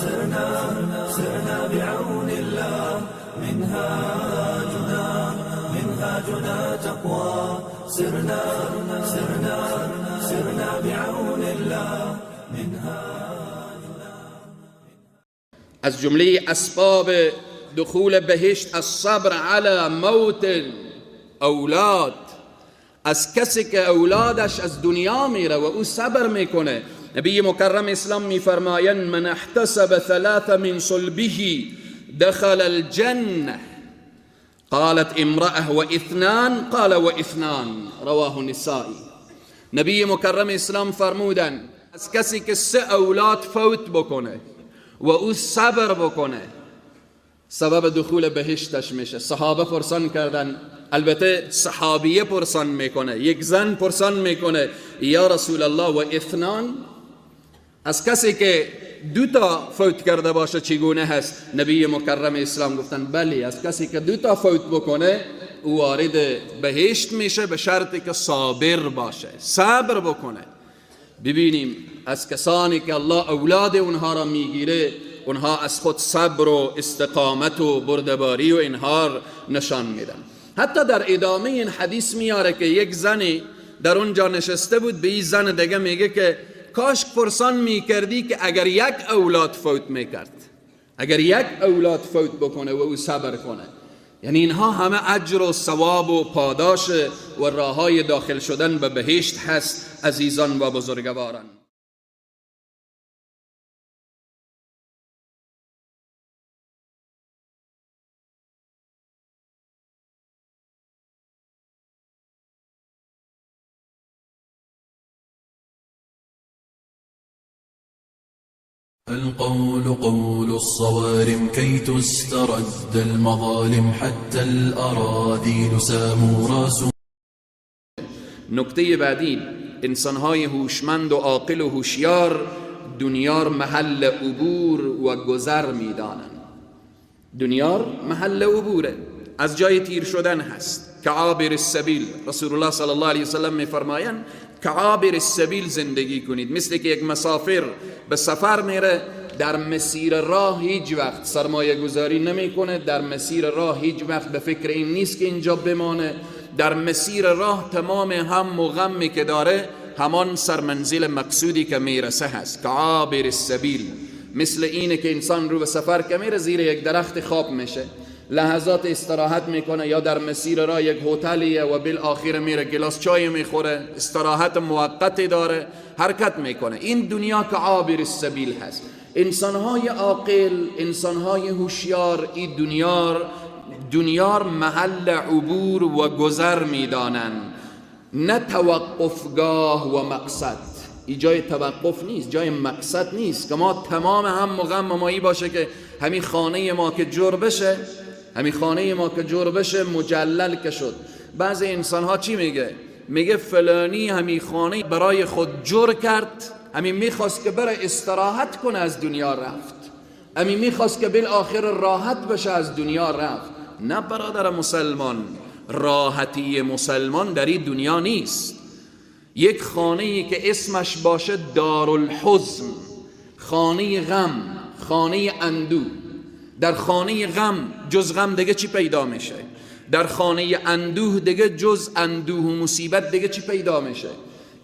سرنا بعون الله منهاجنا تقوى سرنا بعون الله از جمله اسباب دخول بهشت الصبر على موت اولاد، از کسی که اولادش از دنیا میره و او صبر میکنه. نبی مکرم اسلام میفرمایند من احتسب 3 من صلبه دخل الجنه. قالت امرأه و 2 قال و 2 رواه نسائی. نبی مکرم اسلام فرمودن از کسی که 3 اولاد فوت بکنه و او صبر بکنه سبب دخول بهشتش میشه. صحابه پرسان کردن، البته صحابیه پرسان میکنه، یک زن پرسان میکنه یا رسول الله و 2؟ از کسی که 2 فوت کرده باشه چگونه هست؟ نبی مکرم اسلام گفتن بلی، از کسی که 2 فوت بکنه او وارد بهشت میشه به شرطی که صابر باشه، صبر بکنه. ببینیم از کسانی که الله اولاد اونها را میگیره، اونها از خود صبر و استقامت و بردباری و اینها نشان میدن. حتی در ادامه این حدیث میاره که یک زنی در اونجا نشسته بود، به این زن دیگه میگه که کاش پرسان میکردی که اگر 1 اولاد فوت میکرد، اگر 1 اولاد فوت بکنه و او صبر کنه. یعنی اینها همه اجر و ثواب و پاداش و راههای داخل شدن به بهشت هست. عزیزان و بزرگواران، القول قول الصوارم كي تسترد المظالم حتى الأراذيل ساموا راسوا. نکته بعدی، انسانهای هوشمند و عاقل و هوشیار دنیا محل عبور و گذر میدانند. دنیا محل عبوره، از جای تیر شدن هست. کعابر السبیل، رسول الله صلی الله علیه وسلم میفرمایند کعابر السبیل زندگی کنید، مثل که یک مسافر به سفر میره، در مسیر راه هیچ وقت سرمایه گذاری نمیکنه، در مسیر راه هیچ وقت به فکر این نیست که اینجا بمانه، در مسیر راه تمام هم و غمی که داره همان سرمنزل مقصودی که میرسه هست. کعابر السبیل مثل اینه که انسان رو به سفر که میره زیر یک درخت خواب میشه، لحظات استراحت میکنه، یا در مسیر راه یک هتلیه و بالآخر میره گلاس چای میخوره، استراحت موقتی داره، حرکت میکنه. این دنیا کعابر السبیل هست. انسانهای عاقل، انسانهای هوشیار این دنیا محل عبور و گذر میدانند، نه توقفگاه و مقصد. این جای توقف نیست، جای مقصد نیست که ما تمام هم و غم مایی باشه که همین خانه ما که جور بشه، همین خانه ما که جور بشه مجلل که شد. بعضی انسان ها چی میگه فلانی همین خانه برای خود جور کرد، همین میخواست که برای استراحت کنه از دنیا رفت، همین میخواست که بالآخر راحت بشه از دنیا رفت. نه برادر مسلمان، راحتی مسلمان در این دنیا نیست. یک خانه‌ای که اسمش باشه دارالحزن، خانه غم، خانه اندوه. در خانه غم جز غم دیگه چی پیدا میشه؟ در خانه اندوه دیگه جز اندوه و مصیبت دیگه چی پیدا میشه؟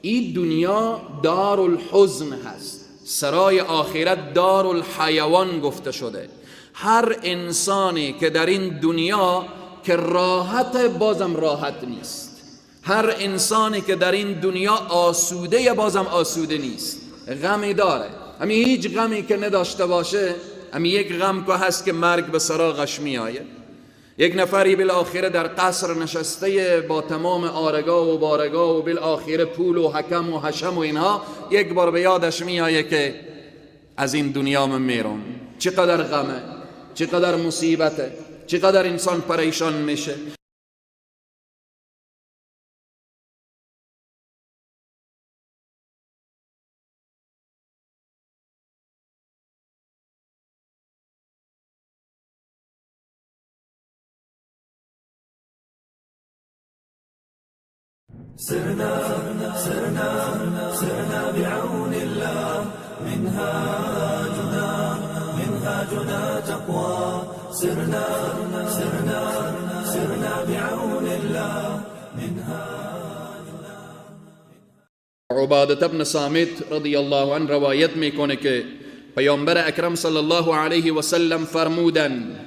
این دنیا دارالحزن هست، سرای آخرت دارالحیوان گفته شده. هر انسانی که در این دنیا که راحت بازم راحت نیست، هر انسانی که در این دنیا آسوده بازم آسوده نیست، غمی داره. همین هیچ غمی که نداشته باشه، همین یک غم که هست که مرگ به سراغش می آید. یک نفری بالاخره در قصر نشسته با تمام آرگاه و بارگاه و بالاخره پول و حکم و حشم و اینها، یک بار به یادش می آید که از این دنیا من میرم. چقدر غمه، چقدر مصیبته، چقدر انسان پریشان میشه. سرنا بعون الله منهاجنا تقوى سرنا بعون الله عبادة بن صامت رضی الله عنه روایت میکنه که پیامبر اکرم صلی الله علیه و سلم فرمودن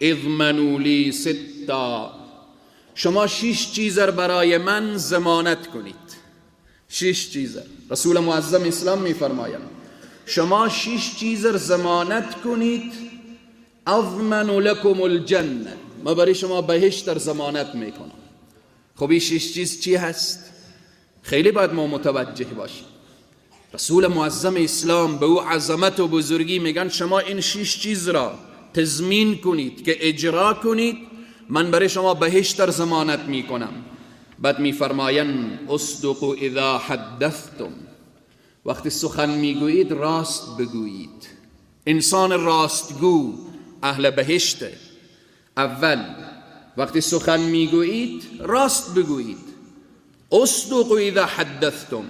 اضمنوا لی ستا، شما 6 چیز برای من ضمانت کنید. 6 چیز رسول معظم اسلام میفرمایند شما 6 چیز ضمانت کنید، اضمن لكم الجنه، ما برای شما بهشت ضمانت میکنم. خب این 6 چیز چی هست؟ خیلی باید ما متوجه باشیم. رسول معظم اسلام به او عظمت و بزرگی میگن شما این 6 چیز را تضمین کنید که اجرا کنید، من برای شما بهشت ضمانت میکنم. بعد میفرماین اصدقوا اذا حدثتم، وقتی سخن میگویید راست بگویید. انسان راستگو اهل بهشته. اول وقتی سخن میگویید راست بگویید. اصدقوا اذا حدثتم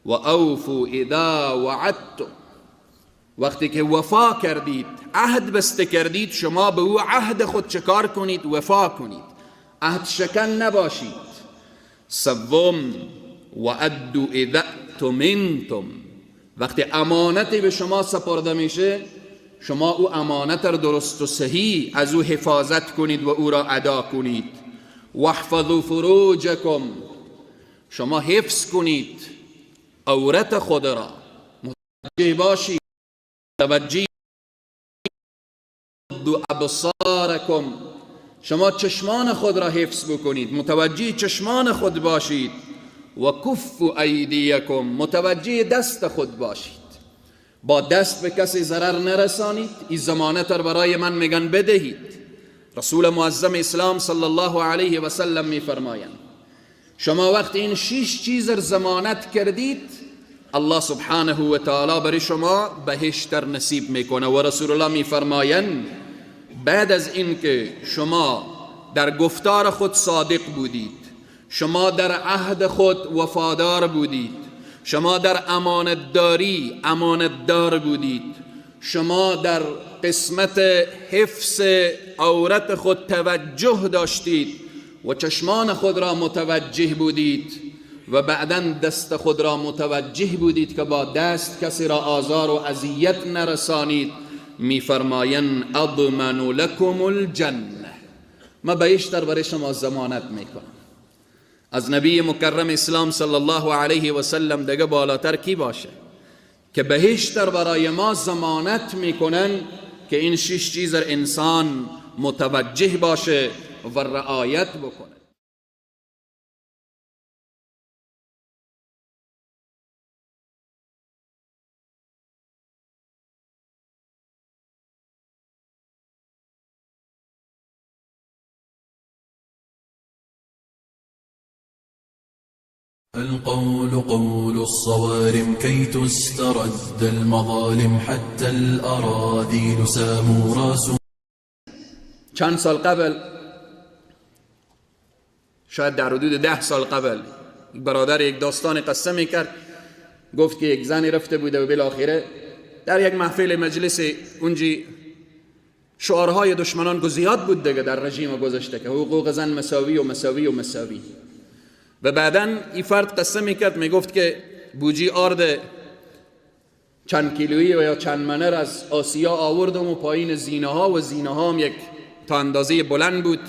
و اوفوا اذا وعدتم، وقتی که وفا کردید، عهد بسته کردید، شما به او عهد خود چکار کنید؟ وفا کنید، عهد شکن نباشید. سوم وعدوا اذا اؤتمنتم، وقتی امانتی به شما سپرده میشه شما او امانت را درست و صحیح از او حفاظت کنید و او را ادا کنید. واحفظوا فروجکم، شما حفظ کنید عورت خود را، متوجه باشید، توجه ابصارکم، شما چشمان خود را حفظ بکنید، متوجه چشمان خود باشید. و کفوا ایدیکم، متوجه دست خود باشید، با دست به کسی ضرر نرسانید. این ضمانت را برای من میگن بدهید. رسول معظم اسلام صلی الله علیه و سلم میفرمایند شما وقتی این 6 چیز را ضمانت کردید، الله سبحانه و تعالی برای شما بهشت نصیب میکنه. و رسول الله میفرمایند بعد از این که شما در گفتار خود صادق بودید، شما در عهد خود وفادار بودید، شما در امانتداری امانتدار بودید، شما در قسمت حفظ عورت خود توجه داشتید و چشمان خود را متوجه بودید و بعداً دست خود را متوجه بودید که با دست کسی را آزار و اذیت نرسانید، میفرمایند اضمن لكم الجنه، ما بهشت برای شما ضمانت میکنم. از نبی مکرم اسلام صلی الله علیه و سلم دیگه بالاتر کی باشه که بهشت برای ما ضمانت میکنن که این 6 چیز انسان متوجه باشه و رعایت بکنه. القول قول الصوارم كي تسترد المظالم حتى الأراذيل ساموا راسهم. چند سال قبل، شاید در حدود 10 سال قبل، برادر یک داستان قصه میکرد. گفت که یک زنی رفته بوده و بالاخره در یک محفل مجلس اونجی شعارهای دشمنان که زیاد بود دیگه در رژیم گذشته که حقوق زن مساوی و مساوی و مساوی، و بعدن این فرد قصه میکرد، میگفت که بوجی آرد چند کیلویی و یا چند منر از آسیا آوردم و پایین زینه ها، و زینه ها هم یک تا اندازه بلند بود،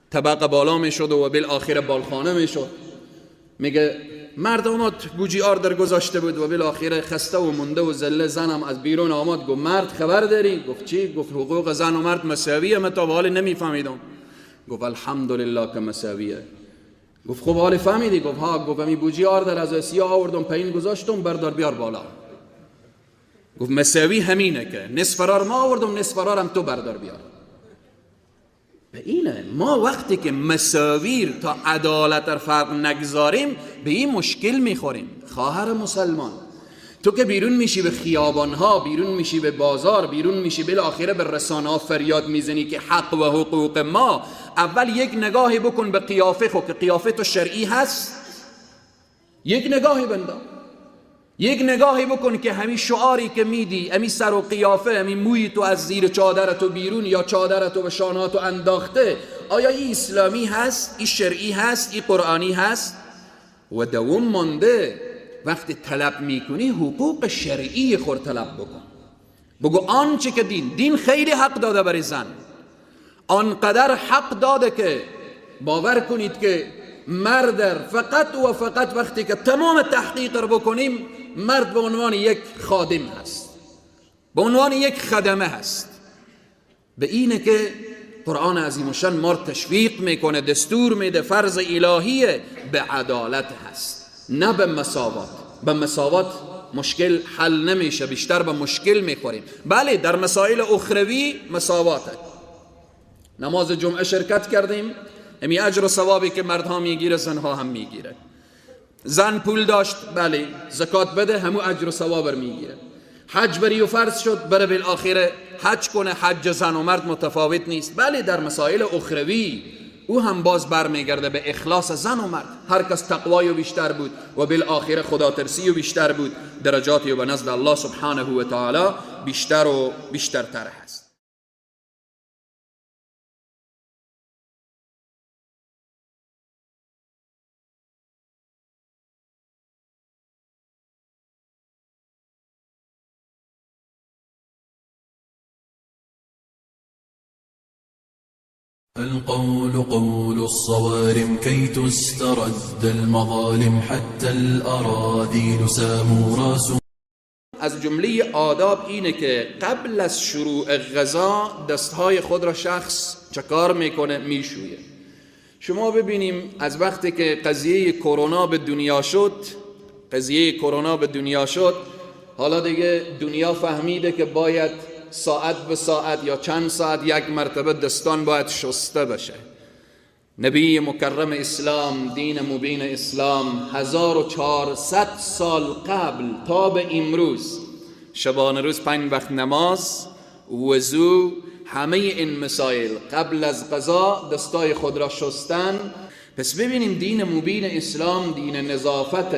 طبقه بالا میشد و بالاخره بالخانه میشد. میگه مردمات بوجی آرد گذاشته بود و بالاخره خسته و مونده و زله زنم از بیرون آمد. گفت مرد خبر داری؟ گفت چی؟ گفت حقوق زن و مرد مساویه، من تا حالا نمیفهمیدم. گفت الحمدلله که مساویه. گفت خب حالا فهمیدی؟ گفت ها. گفت می بوجی آرد از آسیا آوردم پایین گذاشتم، بردار بیار بالا. گفت مساوی همینه که نصف فرار ما آوردم، نصف فرارم تو بردار بیار. به اینه ما وقتی که مساوی تا عدالت را فرق نگذاریم به این مشکل میخوریم. خواهر مسلمان، تو که بیرون میشی به خیابانها، بیرون میشی به بازار، بیرون میشی بالاخره به رسانه ها فریاد میزنی که حق و حقوق ما، اول یک نگاهی بکن به قیافه خود که قیافه تو شرعی هست. یک نگاهی بنداز. یک نگاهی بکن که همین شعاری که میدی، همین سر و قیافه، همین موی تو از زیر چادرتو بیرون یا چادرتو به شانهاتو انداخته، آیا این اسلامی هست؟ این شرعی هست؟ این قرآنی هست؟ و دوم مانده وقتی طلب میکنی حقوق شرعی خود طلب بکن. بگو آنچه که دین خیلی حق داده برای زن، آنقدر حق داده که باور کنید که مرد فقط و فقط وقتی که تمام تحقیق رو بکنیم مرد به عنوان یک خادم هست، به عنوان یک خدمه هست. به اینه که قرآن عظیم الشان ما تشویق میکنه، دستور میده، فرض الهیه به عدالت هست، نه به مساوات. به مساوات مشکل حل نمیشه، بیشتر به مشکل میخوریم. بله در مسائل اخروی مساواته. نماز جمعه شرکت کردیم، امی اجر و ثوابی که مردها میگیره زنها هم میگیره. زن پول داشت، بله زکات بده، همو اجر و ثواب میگیره. حج بری و فرض شد، بره بالاخره حج کنه. حج زن و مرد متفاوت نیست. بله در مسائل اخروی او هم باز برمیگرده به اخلاص زن و مرد. هر کس تقوای بیشتر بود و بالاخره خدا ترسی بیشتر بود، درجاتی و به نزد الله سبحانه و تعالی بیشتر و بیشترتر هست. القول قول الصوارم كي تسترد المظالم حتى الأراذيل ساموا راسهم. از جمله آداب اینه که قبل از شروع غذا دستهای خود را شخص چکار میکنه؟ میشویه. شما ببینیم از وقتی که قضیه کرونا به دنیا شد، حالا دیگه دنیا فهمیده که باید ساعت به ساعت یا چند ساعت یک مرتبه دستان باید شسته بشه. نبی مکرم اسلام، دین مبین اسلام 1400 سال قبل تا به امروز شبانه روز 5 وقت نماز، وضو، همه این مسائل قبل از غذا دستای خود را شستن. پس ببینیم دین مبین اسلام دین نظافت،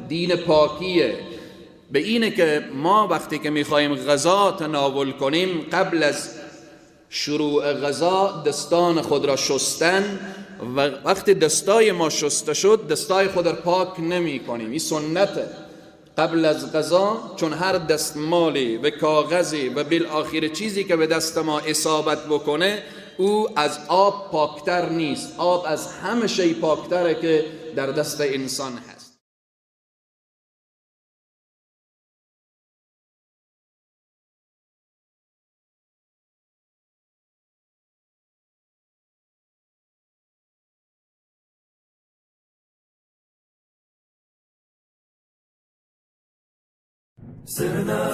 دین پاکیه. به اینه که ما وقتی که میخوایم غذا تناول کنیم قبل از شروع غذا دستان خود را شستن و وقتی دستای ما شسته شد دستای خود را پاک نمی کنیم. این سنته قبل از غذا، چون هر دستمالی و کاغذی و بالاخره چیزی که به دست ما اصابت بکنه او از آب پاکتر نیست. آب از همه شی پاکتره که در دست انسان هست. سرنا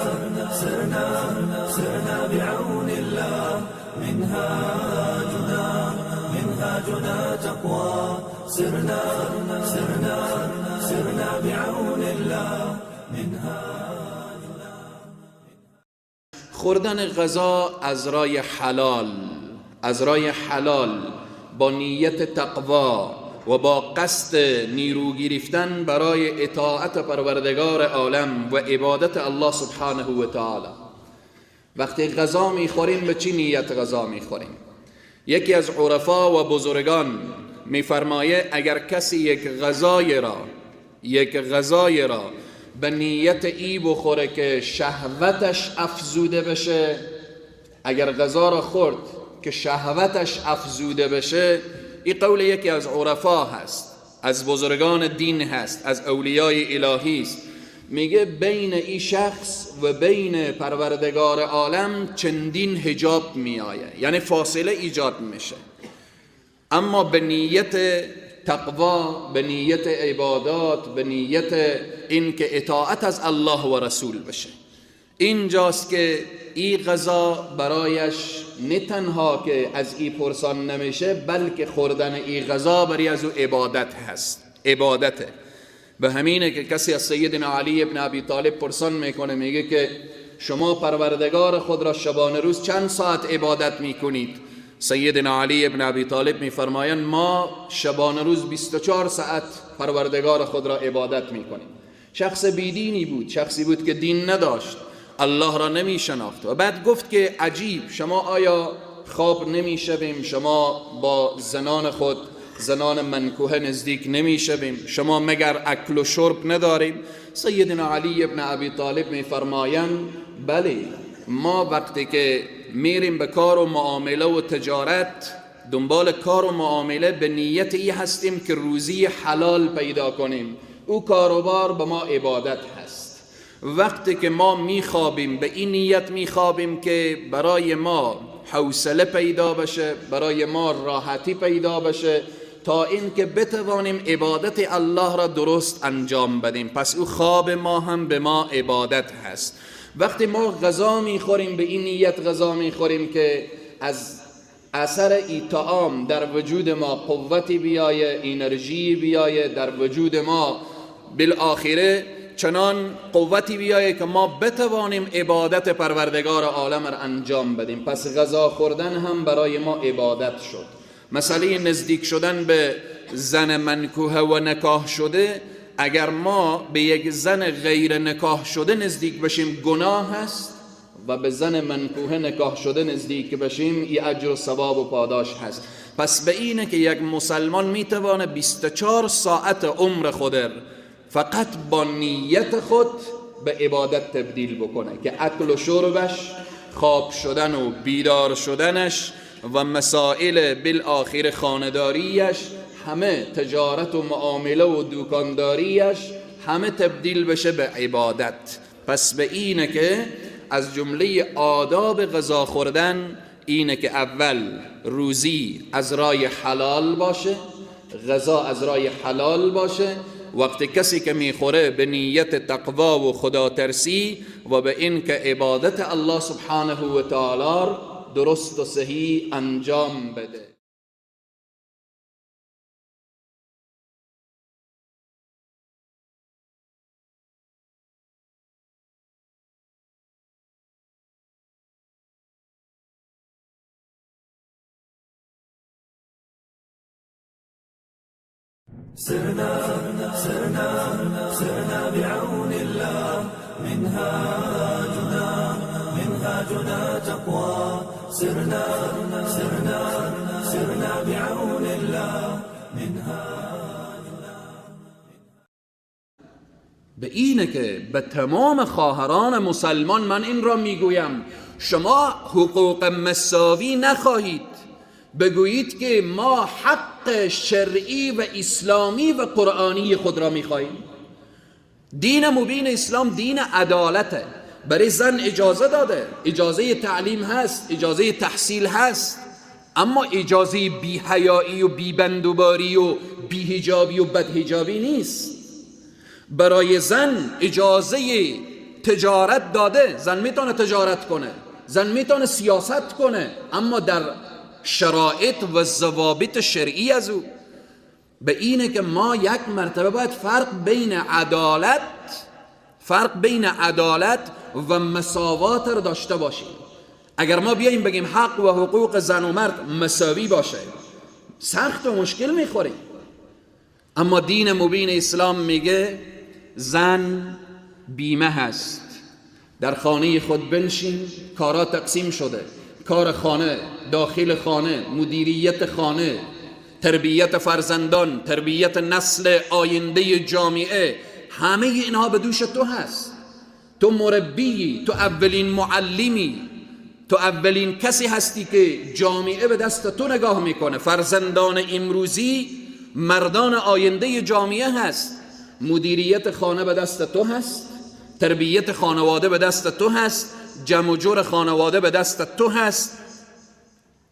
بعون الله منهاجنا تقوى. سرنا بعون الله خوردن غذا از رای حلال با نیت تقوا و با قصد نیرو گرفتن برای اطاعت پروردگار عالم و عبادت الله سبحانه و تعالی. وقتی غذا میخوریم به چی نیت غذا میخوریم؟ یکی از عرفا و بزرگان میفرمایه اگر کسی یک غذای را به نیت ای بخوره که شهوتش افزوده بشه، اگر غذا را خورد که شهوتش افزوده بشه، این قول یکی از عرفا هست، از بزرگان دین هست، از اولیای الهی است. میگه بین این شخص و بین پروردگار عالم چندین حجاب میآیه، یعنی فاصله ایجاد میشه. اما به نیت تقوا، به نیت عبادات، به نیت این که اطاعت از الله و رسول بشه، اینجاست که این غذا برایش نه تنها که از این پرسان نمیشه، بلکه خوردن این غذا برای از او عبادت هست، عبادته. به همینه که کسی از سیدنا علی ابن ابی طالب پرسان میکنه، میگه که شما پروردگار خود را شبانه روز چند ساعت عبادت میکنید؟ سیدنا علی ابن ابی طالب میفرمایند ما شبانه روز 24 ساعت پروردگار خود را عبادت میکنیم. شخص بیدینی بود، شخصی بود که دین نداشت، الله را نمی شناخت. و بعد گفت که عجیب، شما آیا خواب نمی شویم؟ شما با زنان منکوحه نزدیک نمی شویم؟ شما مگر اکل و شرب نداریم؟ سیدنا علی ابن ابی طالب می فرمایند بله، ما وقتی که میریم به کار و معامله و تجارت، دنبال کار و معامله به نیت ای هستیم که روزی حلال پیدا کنیم. او کاروبار به ما عبادت هست. وقتی که ما میخوابیم به این نیت میخوابیم که برای ما حوصله پیدا بشه، برای ما راحتی پیدا بشه، تا این که بتوانیم عبادت الله را درست انجام بدیم. پس او خواب ما هم به ما عبادت هست. وقتی ما غذا میخوریم به این نیت غذا میخوریم که از اثر ای طعام در وجود ما قوتی بیایه، انرژی بیایه در وجود ما، بالاخره چنان قوتی بیایه که ما بتوانیم عبادت پروردگار عالم را انجام بدیم. پس غذا خوردن هم برای ما عبادت شد. مسئله نزدیک شدن به زن منکوحه و نکاح شده، اگر ما به یک زن غیر نکاح شده نزدیک بشیم گناه هست، و به زن منکوحه نکاح شده نزدیک بشیم ای اجر و ثواب و پاداش هست. پس به اینه که یک مسلمان میتوانه 24 ساعت عمر خود فقط با نیت خود به عبادت تبدیل بکنه، که اکل و شربش، خواب شدن و بیدار شدنش و مسائل بالاخره خانداریش، همه تجارت و معامله و دکانداریش، همه تبدیل بشه به عبادت. پس به اینه که از جمله آداب غذا خوردن اینه که اول روزی از رای حلال باشه، غذا از رای حلال باشه. وقتی کسی که میخوره به نیت تقوا و خدا ترسی و به این که عبادت الله سبحانه و تعالی درست و صحیح انجام بده. سرنا بعون الله منهاجنا تقوى سرنا بعون الله به اینه که به تمام خواهران مسلمان من این را میگویم، شما حقوق مساوی نخواهید، بگویید که ما حق شرعی و اسلامی و قرآنی خود را میخواهیم. دین مبین اسلام دین عدالته. برای زن اجازه داده، اجازه تعلیم هست، اجازه تحصیل هست، اما اجازه بی حیایی و بی بندوباری و بی حجابی و بد حجابی نیست. برای زن اجازه تجارت داده، زن میتونه تجارت کنه، زن میتونه سیاست کنه، اما در شرایط و ضوابط شرعی از او. به اینه که ما یک مرتبه باید فرق بین عدالت و مساوات را داشته باشیم. اگر ما بیاییم بگیم حق و حقوق زن و مرد مساوی باشه، سخت و مشکل میخوریم. اما دین مبین اسلام میگه زن بیمه هست، در خانه خود بنشین، کارا تقسیم شده، کار خانه، داخل خانه، مدیریت خانه، تربیت فرزندان، تربیت نسل آینده جامعه، همه اینها به دوش تو هست. تو مربی، تو اولین معلمی، تو اولین کسی هستی که جامعه به دست تو نگاه میکنه. فرزندان امروزی مردان آینده جامعه هست. مدیریت خانه به دست تو هست، تربیت خانواده به دست تو هست، جمع و جور خانواده به دست تو هست،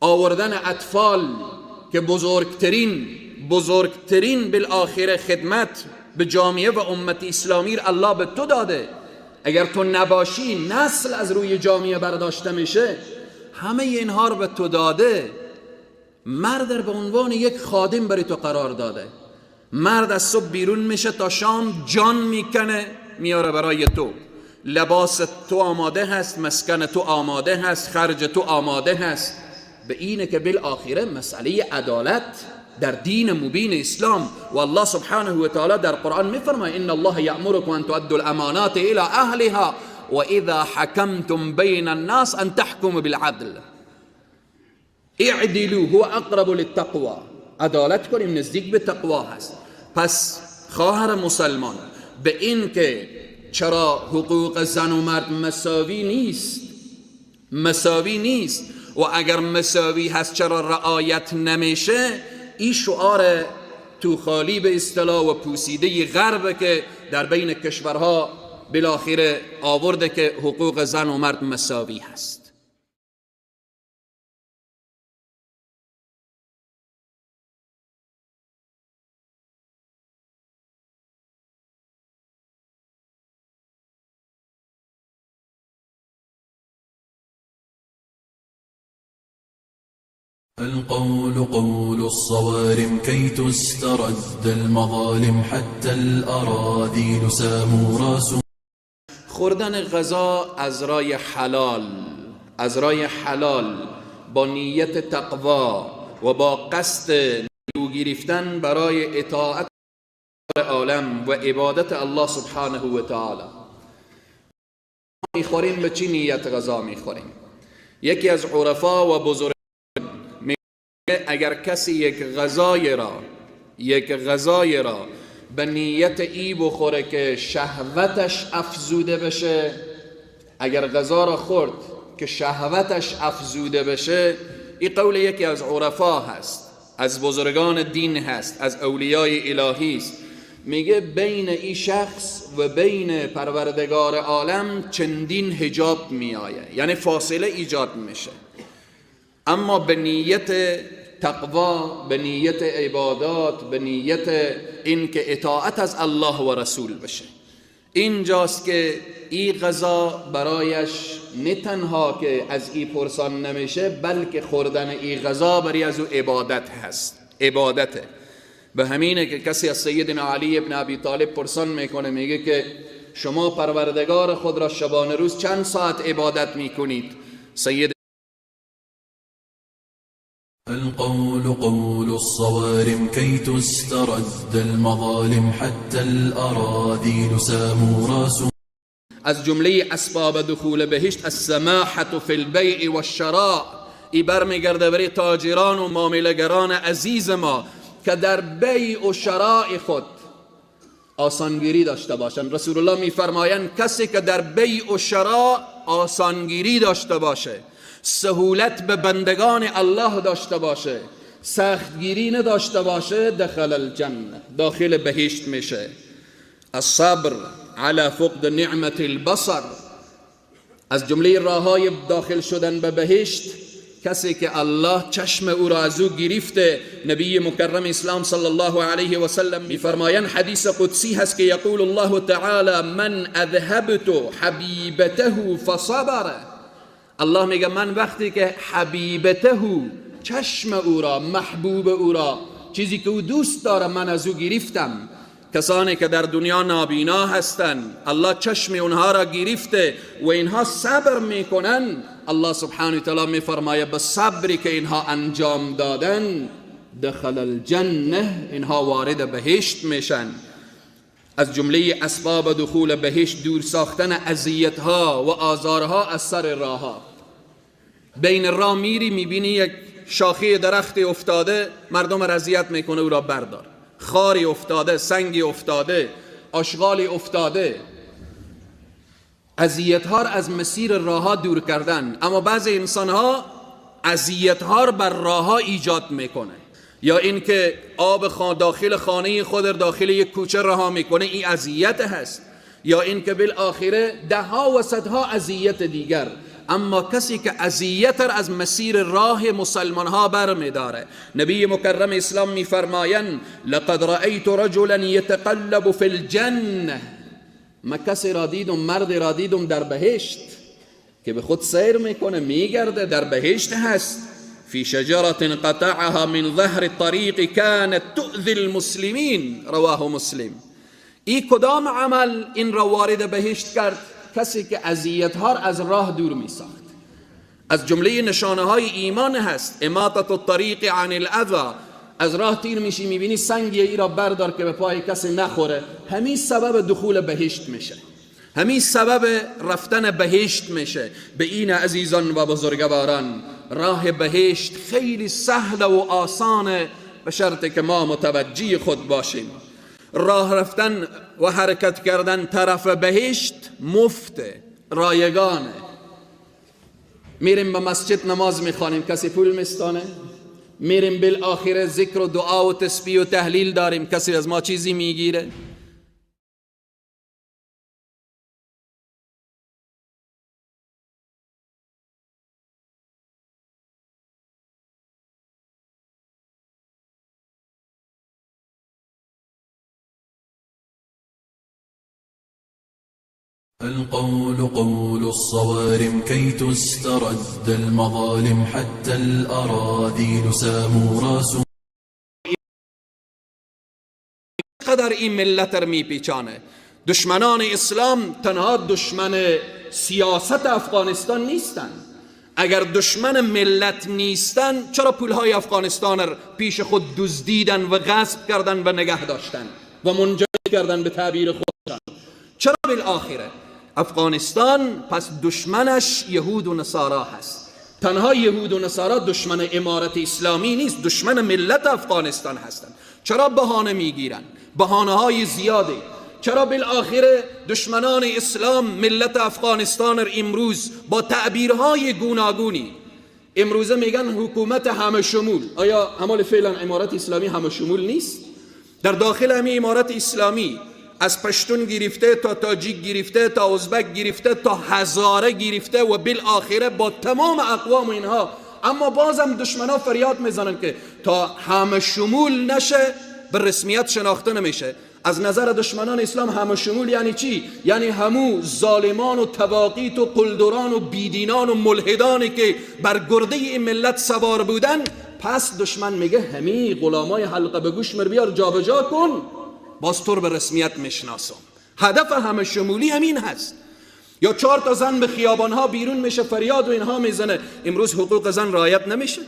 آوردن اطفال که بزرگترین بالاخره خدمت به جامعه و امت اسلامی را الله به تو داده. اگر تو نباشی نسل از روی جامعه برداشته میشه. همه اینها رو به تو داده. مرد به عنوان یک خادم برای تو قرار داده. مرد از صبح بیرون میشه تا شام جان میکنه میاره برای تو. لباس تو آماده هست، مسکن تو آماده هست، خرج تو آماده هست. به اینه که بالاخره مسئله عدالت در دین مبین اسلام. و الله سبحانه و تعالی در قرآن میفرماید ان الله یأمرکم ان تؤدوا الامانات الى اهلها و اذا حکمتم بین الناس ان تحکموا بالعدل اعدلوا هو اقرب للتقوى. عدالت کنیم نزدیک به تقوا هست. پس خواهر مسلمان، به این که چرا حقوق زن و مرد مساوی نیست و اگر مساوی هست چرا رعایت نمیشه، این شعار تو خالی به اصطلاح و پوسیده غرب که در بین کشورها بالاخره آورده که حقوق زن و مرد مساوی هست. القول قول الصوارم كي تسترد المظالم حتى الأراذيل ساموا راس. خوردن غذا از رای حلال با نیت تقوا و با قصد نیرو گرفتن برای اطاعت عالم و عبادت الله سبحانه و تعالی. میخوریم به چی نیت غذا میخوریم؟ یکی از عرفا و بزرگ اگر کسی یک غذای را به نیت ای بخوره که شهوتش افزوده بشه، اگر غذا را خورد که شهوتش افزوده بشه، این قول یکی از عرفا هست، از بزرگان دین هست، از اولیای الهی است. میگه بین این شخص و بین پروردگار عالم چندین حجاب میآید، یعنی فاصله ایجاد میشه. اما به نیت تقوا، به نیت عبادات، به نیت این که اطاعت از الله و رسول بشه، اینجاست که این غذا برایش نه تنها که از این پرسان نمیشه، بلکه خوردن این غذا برای از او عبادت هست، عبادته. به همینه که کسی از سیدنا علی ابن ابی طالب پرسان میکنه، میگه که شما پروردگار خود را شبانه روز چند ساعت عبادت میکنید؟ سید القول قول الصوارم كي تسترد المظالم حتى الأراذيل ساموا راس. از جمله اسباب دخول بهشت السماحة في البيع والشراء. ای برمیگرده برای تاجران و معامله‌گران عزیز ما که در بیع و شراء خود آسانگیری داشته باشند. رسول الله میفرمایند کسی که در بیع و شراء آسانگیری داشته باشه، سهولت به بندگان الله داشته باشه، سختگیری نداشته باشه، دخل الجنه، داخل بهشت میشه. الصبر على فقد نعمت البصر. از جمله راههای داخل شدن به بهشت کسی که الله چشم او را از او گرفته. نبی مکرم اسلام صلی الله علیه و سلم میفرمایند، حدیث قدسی هست که یقول الله تعالی من اذهبت حبیبته فصبر. الله میگه من وقتی که حبیبته، چشم او را، محبوب او را، چیزی که او دوست داره من از او گرفتم. کسانی که در دنیا نابینا هستند الله چشم اونها را گرفته و اینها صبر میکنن، الله سبحانه و تعالی میفرماید به صبری که اینها انجام دادن دخل الجنه، اینها وارد بهشت میشن. از جمله اسباب دخول بهشت دور ساختن اذیت‌ها و آزارها از سر راهها. بین راه میری میبینی یک شاخه درخت افتاده، مردم را اذیت میکنه، او را بردار. خاری افتاده، سنگی افتاده، آشغالی افتاده. اذیت‌ها را از مسیر راهها دور کردن. اما بعضی انسان‌ها اذیت‌ها را بر راهها ایجاد میکنه، یا اینکه آب داخل خانه خود داخل یک کوچه رها میکنه، این اذیت هست. یا اینکه بالاخره ده ها و صدها اذیت دیگر. اما کسی که اذیت را از مسیر راه مسلمان ها برمیداره، نبی مکرم اسلام میفرمایند لقد رأیت رجلا یتقلب فی الجنه. من کسی را دیدم، مرد را دیدم در بهشت که به خود سیر میکنه، میگرده، در بهشت هست. في شجرة قطعها من ظهر الطريق كانت تؤذي المسلمين، رواه مسلم. این کدام عمل این را وارد بهشت کرد؟ کسی که اذیت‌ها از راه دور می ساخت. از جمله نشانه های ایمان هست اماطة الطریق عن الاذى، از راه تیر میشی میبینی سنگی ای را بردار که به پای کسی نخوره، همین سبب دخول بهشت میشه، همین سبب رفتن بهشت میشه. به این عزیزان و بزرگواران راه بهشت خیلی سهل و آسانه، به شرطی که ما متوجه خود باشیم. راه رفتن و حرکت کردن طرف بهشت مفته، رایگانه. میریم به مسجد نماز میخوانیم، کسی پول میستانه؟ میریم بالآخره ذکر و دعا و تسبیح و تهلیل داریم، کسی از ما چیزی میگیره؟ القول قول الصوارم كي تسترد المظالم حتى الأراذيل ساموا راسوا. قدر این ملت رو میپیچانه. دشمنان اسلام تنها دشمن سیاست افغانستان نیستن. اگر دشمن ملت نیستن چرا پولهای افغانستان رو پیش خود دزدیدن و غصب کردن و نگه داشتن و منجر کردن به تعبیر خودشان؟ چرا بالآخره افغانستان پس دشمنش یهود و نصارا هست؟ تنها یهود و نصارا دشمن امارت اسلامی نیست، دشمن ملت افغانستان هستند. چرا بهانه میگیرن؟ بهانه های زیاده. چرا بالآخره دشمنان اسلام ملت افغانستان را امروز با تعبیرهای گوناگونی، امروزه میگن حکومت همه شمول. آیا همال فعلا امارت اسلامی همه شمول نیست؟ در داخل همین امارت اسلامی از پشتون گرفته تا تاجیک گرفته تا ازبک گرفته تا هزاره گرفته و بالآخره با تمام اقوام اینها، اما بازم دشمنا فریاد میزنن که تا همه شمول نشه به رسمیت شناخته نمیشه. از نظر دشمنان اسلام همه شمول یعنی چی؟ یعنی همو ظالمان و تواقیت و قلدران و بیدینان و ملحدانی که بر گرده این ملت سوار بودن. پس دشمن میگه همین غلامای حلقه به گوش مر بیار جابجا کن، باز طور به رسمیت میشناسم. هدف همه شمولی همین هست. یا 4 تا زن به خیابانها بیرون میشه فریاد و اینها میزنه. امروز حقوق زن رعایت نمیشه،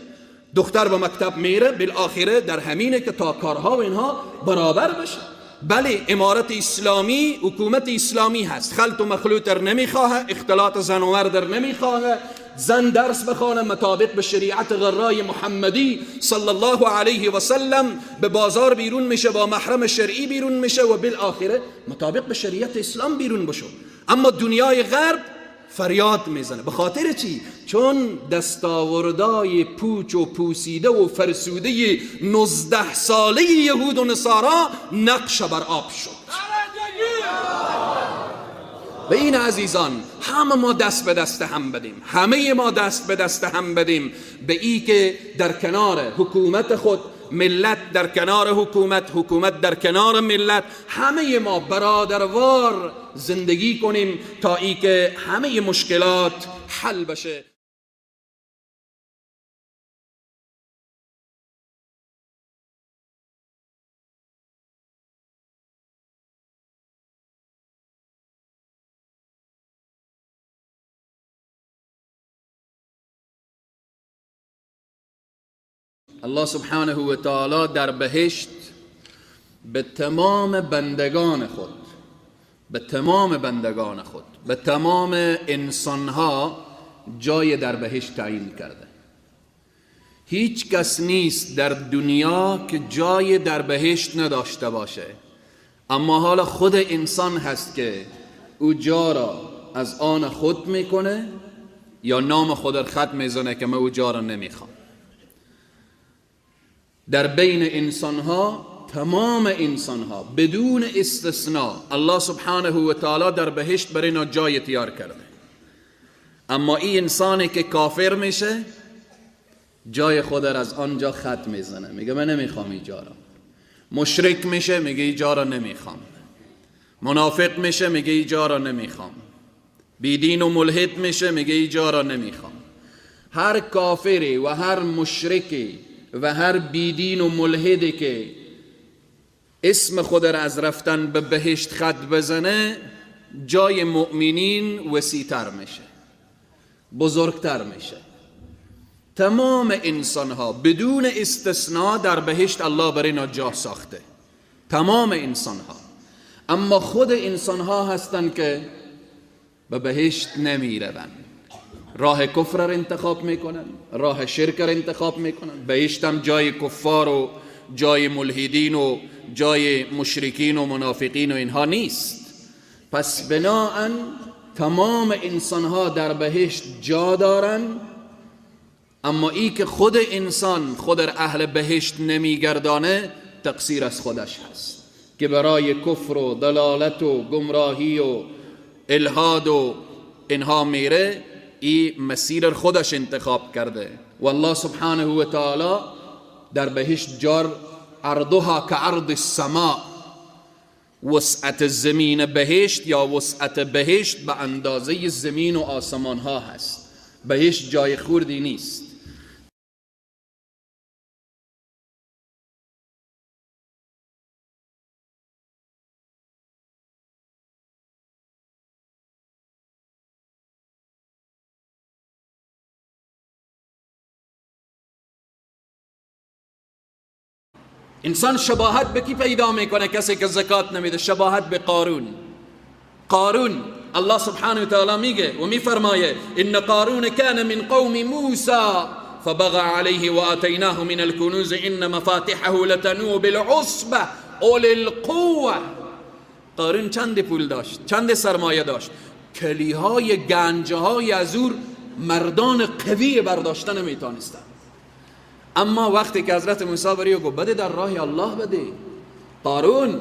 دختر به مکتب میره، بالآخره در همینه که تا کارها و اینها برابر بشه. بله امارت اسلامی حکومت اسلامی هست، خلط و مخلوط در نمیخواه، اختلاط زن و مرد در نمیخواه، زن درس بخوانه مطابق به شریعت غرای محمدی صلی الله علیه و سلم، به بازار بیرون میشه با محرم شرعی بیرون میشه و بالآخره مطابق به شریعت اسلام بیرون بشو. اما دنیای غرب فریاد میزنه. به خاطر چی؟ چون دستاوردهای پوچ و پوسیده و فرسوده 19 ساله یهود و نصارا نقش بر آب شد. و این عزیزان همه ما دست به دست هم بدیم، همه ما دست به دست هم بدیم به ای که در کنار حکومت خود، ملت در کنار حکومت، حکومت در کنار ملت، همه ما برادروار زندگی کنیم تا ای که همه مشکلات حل بشه. الله سبحانه و تعالی در بهشت به تمام بندگان خود، به تمام انسانها جای در بهشت تعیین کرده. هیچ کس نیست در دنیا که جای در بهشت نداشته باشه، اما حالا خود انسان هست که او جا را از آن خود میکنه یا نام خود را خط میزنه که من او جا را نمیخوام. در بین انسانها، تمام انسانها بدون استثناء الله سبحانه و تعالی در بهشت برای اینا جای تیار کرده. اما این انسانی که کافر میشه جای خود را از آنجا خط میزنه، میگه من نمیخوام این جا را. مشرک میشه میگه این جا را نمیخوام. منافق میشه میگه این جا را نمیخوام. بیدین و ملحد میشه میگه این جا را نمیخوام. هر کافری و هر مشرکی و هر بیدین و ملحدی که اسم خود را از رفتن به بهشت خط بزنه جای مؤمنین وسیع‌تر میشه، بزرگتر میشه. تمام انسان ها بدون استثناء در بهشت الله برای اینا جا ساخته، تمام انسان ها. اما خود انسان ها هستن که به بهشت نمی روند، راه کفر را انتخاب میکنن، راه شرک را انتخاب میکنن. بهشت هم جای کفار و جای ملحدین و جای مشرکین و منافقین و اینها نیست. پس بناهن تمام انسان ها در بهشت جا دارن، اما ای که خود انسان خود در اهل بهشت نمیگردانه تقصیر از خودش هست که برای کفر و دلالت و گمراهی و الحاد و اینها میره، این مسیر خودش انتخاب کرده. و الله سبحانه و تعالی در بهشت جار عرضها که عرض السماء، وسعت زمین بهشت یا وسعت بهشت به اندازه زمین و آسمان ها هست. بهشت جای خوردی نیست. انسان شباهت به کی پیدا میکنه؟ کسی که زکات نمیده، شباهت به قارون. قارون الله سبحانه و تعالی میگه و میفرمایه ان قارون کان من قوم موسی فبغى عليه وآتيناه من الكنوز ان مفاتحه لتنوء بالعصبة اولي القوة. قارون چند پول داشت، چند سرمایه داشت، کلیهای گنجهای از او مردان قوی برداشتن نمیتونستن. اما وقتی که حضرت موسی بریو گفت بده در راه الله بده، قارون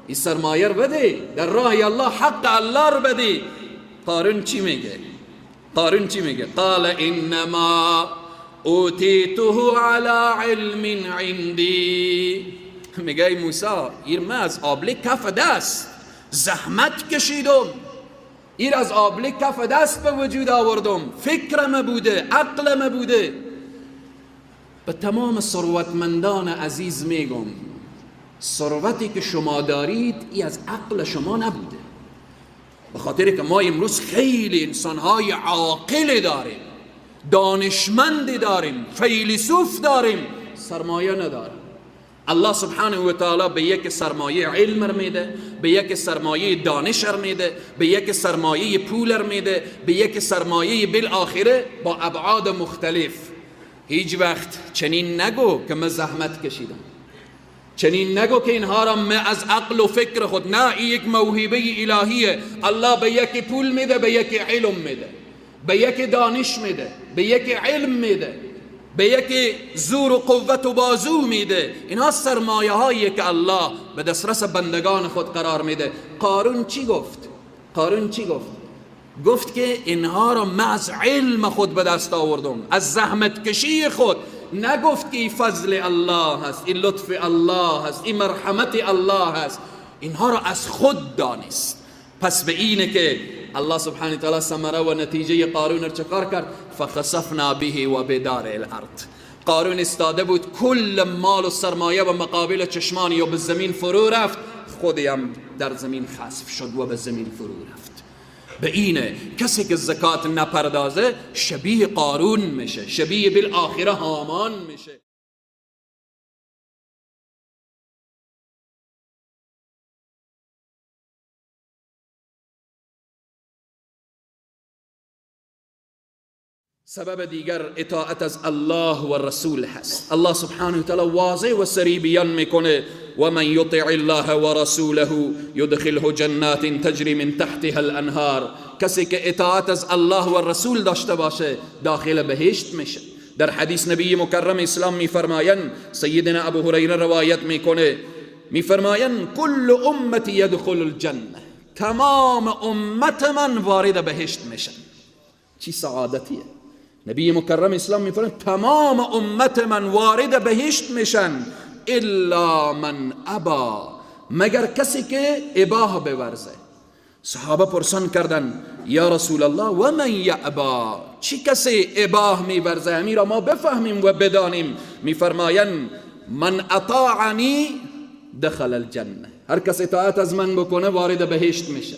این سرمایه رو بده در راه الله، حق الله رو بده، قارون چی میگه؟ قارون چی میگه؟ قال انما اوتیته على علم عندي. میگه ای موسی این من از آبله کف دست زحمت کشیدم، این از آبله کف دست به وجود آوردم، فکرم بوده، عقلم بوده. به تمام ثروتمندان عزیز میگم ثروتی که شما دارید ای از عقل شما نبوده، به خاطر که ما امروز خیلی انسانهای عاقل داریم، دانشمند داریم، فیلسوف داریم، سرمایه نداریم. الله سبحانه و تعالی به یک سرمایه علم میده، به یک سرمایه دانش میده، به یک سرمایه پول میده، به یک سرمایه بالآخره با ابعاد مختلف. هیچ وقت چنین نگو که من زحمت کشیدم، چنین نگو که اینها را من از عقل و فکر خود، نه، این یک موهبه الهیه. الله به یک پول میده، به یک علم میده، به یک دانش میده، به یک علم میده، به یک زور و قوت و بازو میده. اینها سرمایه هایی که الله به دسترس بندگان خود قرار میده. قارون چی گفت؟ قارون چی گفت؟ گفت که اینها را من از علم خود به دست آوردم، از زحمت کشی خود. نگفت که این فضل الله هست، این لطف الله هست، این مرحمت الله هست، اینها را از خود دانست. پس به اینه که الله سبحانه تعالی ثمره و نتیجه قارون را چکار کرد؟ فخسفنا به و بدار الارض. قارون استاده بود کل مال و سرمایه و مقابل چشمانی و به زمین فرو رفت، خودی هم در زمین خسف شد و به زمین فرو رفت. به اینه کسی که زکات نپردازه شبیه قارون میشه، شبیه بالآخره هامان میشه. سبب دیگر اطاعت از الله و رسول هست. الله سبحانه و تعالی واضح و سریع بیان میکنه و من یطع الله و رسوله یدخله جنات تجری من تحتها الانهار. کسی که اطاعت از الله و رسول داشته باشه داخل بهشت میشه. در حدیث نبی مکرم اسلام میفرمایند، سیدنا ابو هریره روایت میکنه، میفرمایند کل امتی یدخل الجنه، تمام امت من وارد بهشت میشن. چی سعادتیه! نبی مکرم اسلام میفرماید تمام امت من وارد بهشت میشن الا من ابا، مگر کسی که اباه بورزه. صحابه پرسان کردن یا رسول الله و من یعبا، چی کسی اباه میورزه؟ همین را ما بفهمیم و بدانیم. میفرمایند من اطاعنی دخل الجنه، هر کس اطاعت از من بکنه وارد بهشت میشه.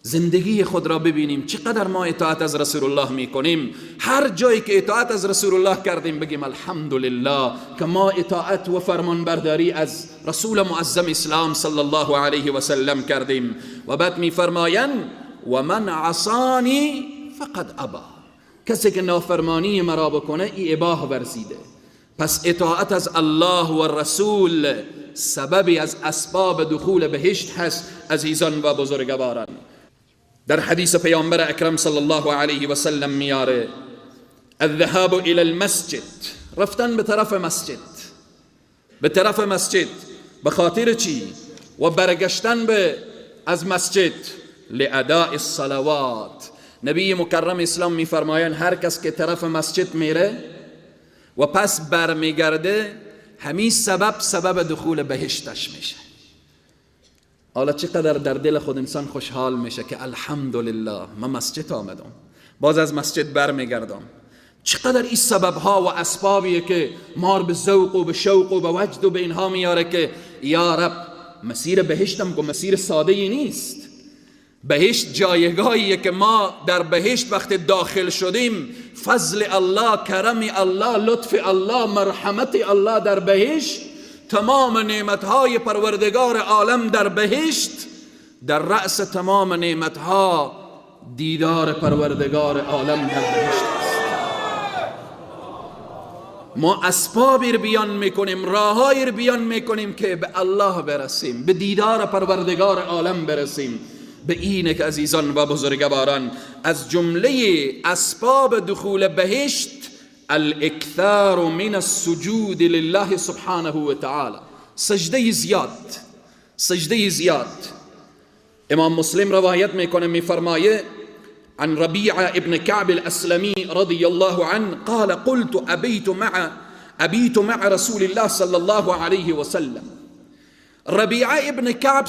زندگی خود را ببینیم چقدر ما اطاعت از رسول الله میکنیم. هر جایی که اطاعت از رسول الله کردیم بگیم الحمدلله که ما اطاعت و فرمانبرداری از رسول معظم اسلام صلی الله علیه و سلم کردیم. و بعد میفرمایند و من عصانی فقد ابا، کسی که نافرمانی مرا بکنه ای اباه ورزیده. پس اطاعت از الله و رسول سببی از اسباب دخول بهشت هست عزیزان و بزرگواران. در حدیث پیامبر اکرم صلی الله علیه و سلم میاره الذهاب الى المسجد، رفتن به طرف مسجد، به طرف مسجد به خاطر چی؟ و برگشتن به از مسجد لاداء الصلوات. نبی مکرم اسلام میفرمایند هر کس که طرف مسجد میره و پس برمیگرده همین سبب دخول بهشتش میشه. حالا چقدر در دل خود انسان خوشحال میشه که الحمدلله من مسجد آمدم، باز از مسجد برمیگردم. چقدر این سبب ها و اسبابیه که مار به ذوق و به شوق و به وجد و به اینها میاره که یا رب مسیر بهشتم که مسیر ساده ای نیست. بهشت جایگاهیه که ما در بهشت وقت داخل شدیم فضل الله، کرم الله، لطف الله، مرحمت الله در بهشت، تمام نعمتهای پروردگار عالم در بهشت، در رأس تمام نعمتها دیدار پروردگار عالم در بهشت است. ما اسبابی رو بیان میکنیم، راههایی رو بیان میکنیم که به الله برسیم، به دیدار پروردگار عالم برسیم. به اینه که عزیزان و بزرگواران از جمله اسباب دخول بهشت الاکثار من السجود لله سبحانه و تعالی، سجده زیاد. امام مسلم روایت میکنه میفرمایه عن ربيعة ابن كعب الأسلمي رضي الله عنه قال قلت أبيت مع رسول الله صلى الله عليه وسلم. ربيعة ابن كعب